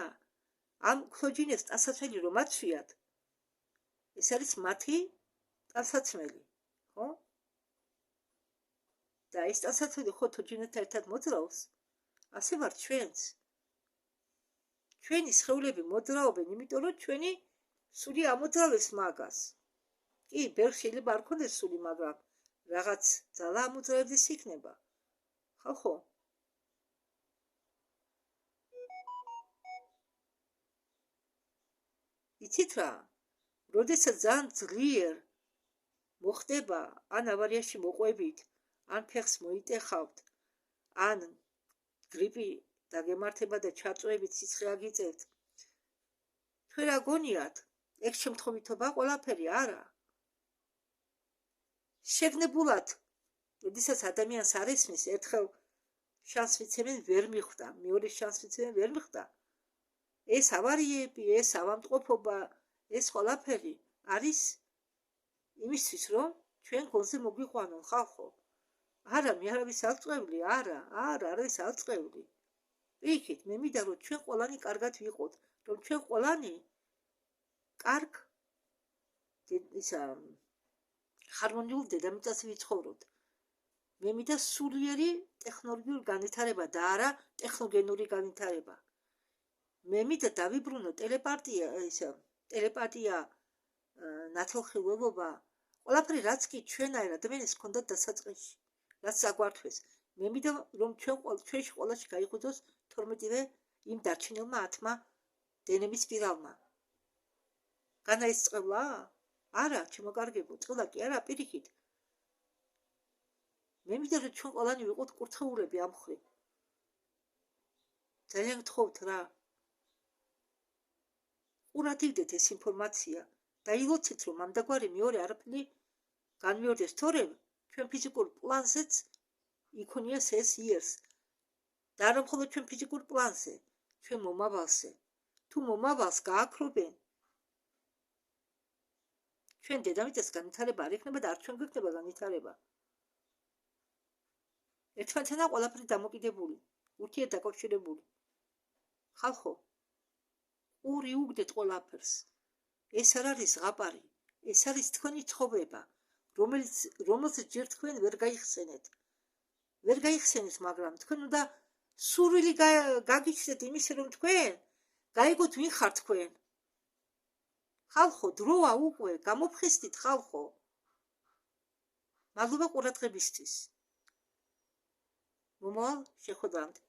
ამ თოჯინებს ტანსაცმელი რომ აცვიათ, ეს არის მათი ტანსაცმელი, ხო? და ეს ტანსაცმელი ხო თოჯინებთან ერთად მოძრაობს, ასე ვარ ჩვენც. ჩვენი სხეულები მოძრაობენ, იმიტომ რომ ჩვენი სული ამოძრავებს მაგას. კი, ბევრს შეიძლება არ ქონდეს სული, მაგრამ რაღაც ძალა ამოძრავებს იქნება. ხალხო, იცით რა? როდესაც ძალიან ძლიერ მოხდება, ან ავარიაში მოყვებით, ან ფეხს მოიტეხავთ, ან გრიპი დაგემართება და ჩაწვევით სიცხე აგიწევთ. თქვენ რა გონიათ? ეგ შემთხვევითობა ყველაფერი არა. შეგნებულად, როდესაც ადამიანს არ ესმის, ერთხელ შანსს მიცემენ, ვერ მიხვდა, მეორე შანსს მიცემენ, ვერ მიხვდა. ეს ავარიები, ეს ავადმყოფობა, ეს ყველაფერი არის იმისთვის, რომ ჩვენ გონზე მოგვიყვანონ, ხალხო. არა, მე არავის არ წვევli, არა, არის არ წვევli. იქით, მე მინდა რომ ჩვენ ყველანი კარგად ვიყოთ, რომ ჩვენ ყველანი კარგ ისა ჰარმონიულ დედამიწაზე ვიცხოვროთ. მე მინდა სულიერი ტექნოლოგიური განვითარება და არა ტექნოგენური განვითარება. მე მინდა დავიბრუნო ტელეპათია, ნათელხილველობა, ყველაფერი რაც კი ჩვენაირ ადამიანს ჰქონდათ დასაწყისში, რაც აგვართვეს. მე მინდა რომ ჩვენში ყველაში გაიღვიძოს 12-ვე იმ დარჩენილმა 10-მა დნმ-ის სპირალმა. განაისწყებლა? არა, ჩემო კარგებო, წყლა კი არა, პირიქით. მე მინდა რომ ჩვენ ყველანი ვიყოთ კურთხეულები ამ მხრივ. ძალიან გთხოვთ რა. ყურადღდეთ ეს ინფორმაცია და ილოცეთ რომ ამდაგვარი მეორე არაფერი განმეორდეს, თორემ ჩვენ ფიზიკურ პლანზეც იქონია ეს years. და არა მხოლოდ ჩვენ ფიზიკურ პლანზე, ჩვენ მომავალზე. თუ მომავალს გააქრობენ, ჩვენ დედამიწას განვითარება არ იქნება და არ ჩვენ გვექნება განვითარება. ერთმანეთთან ყველაფერი დამოკიდებული, ურთიერთდაკავშირებული. ხალხო, ორი უგდეთ ყველაფერს. ეს არ არის ზღაპარი, ეს არის თქვენი ცხოვრება, რომელსაც ჯერ თქვენ ვერ გაიხსენეთ. ვერ გაიხსენეთ, მაგრამ თქვენ უნდა სურვილი გაგიჩნდეთ იმის, რომ თქვენ გაიგოთ ვინ ხარ თქვენ. ხალხო, დროა უკვე, გამოფხიზდით ხალხო. მადლობა ყურადღებისთვის. მომავალ შეხვედრამდე.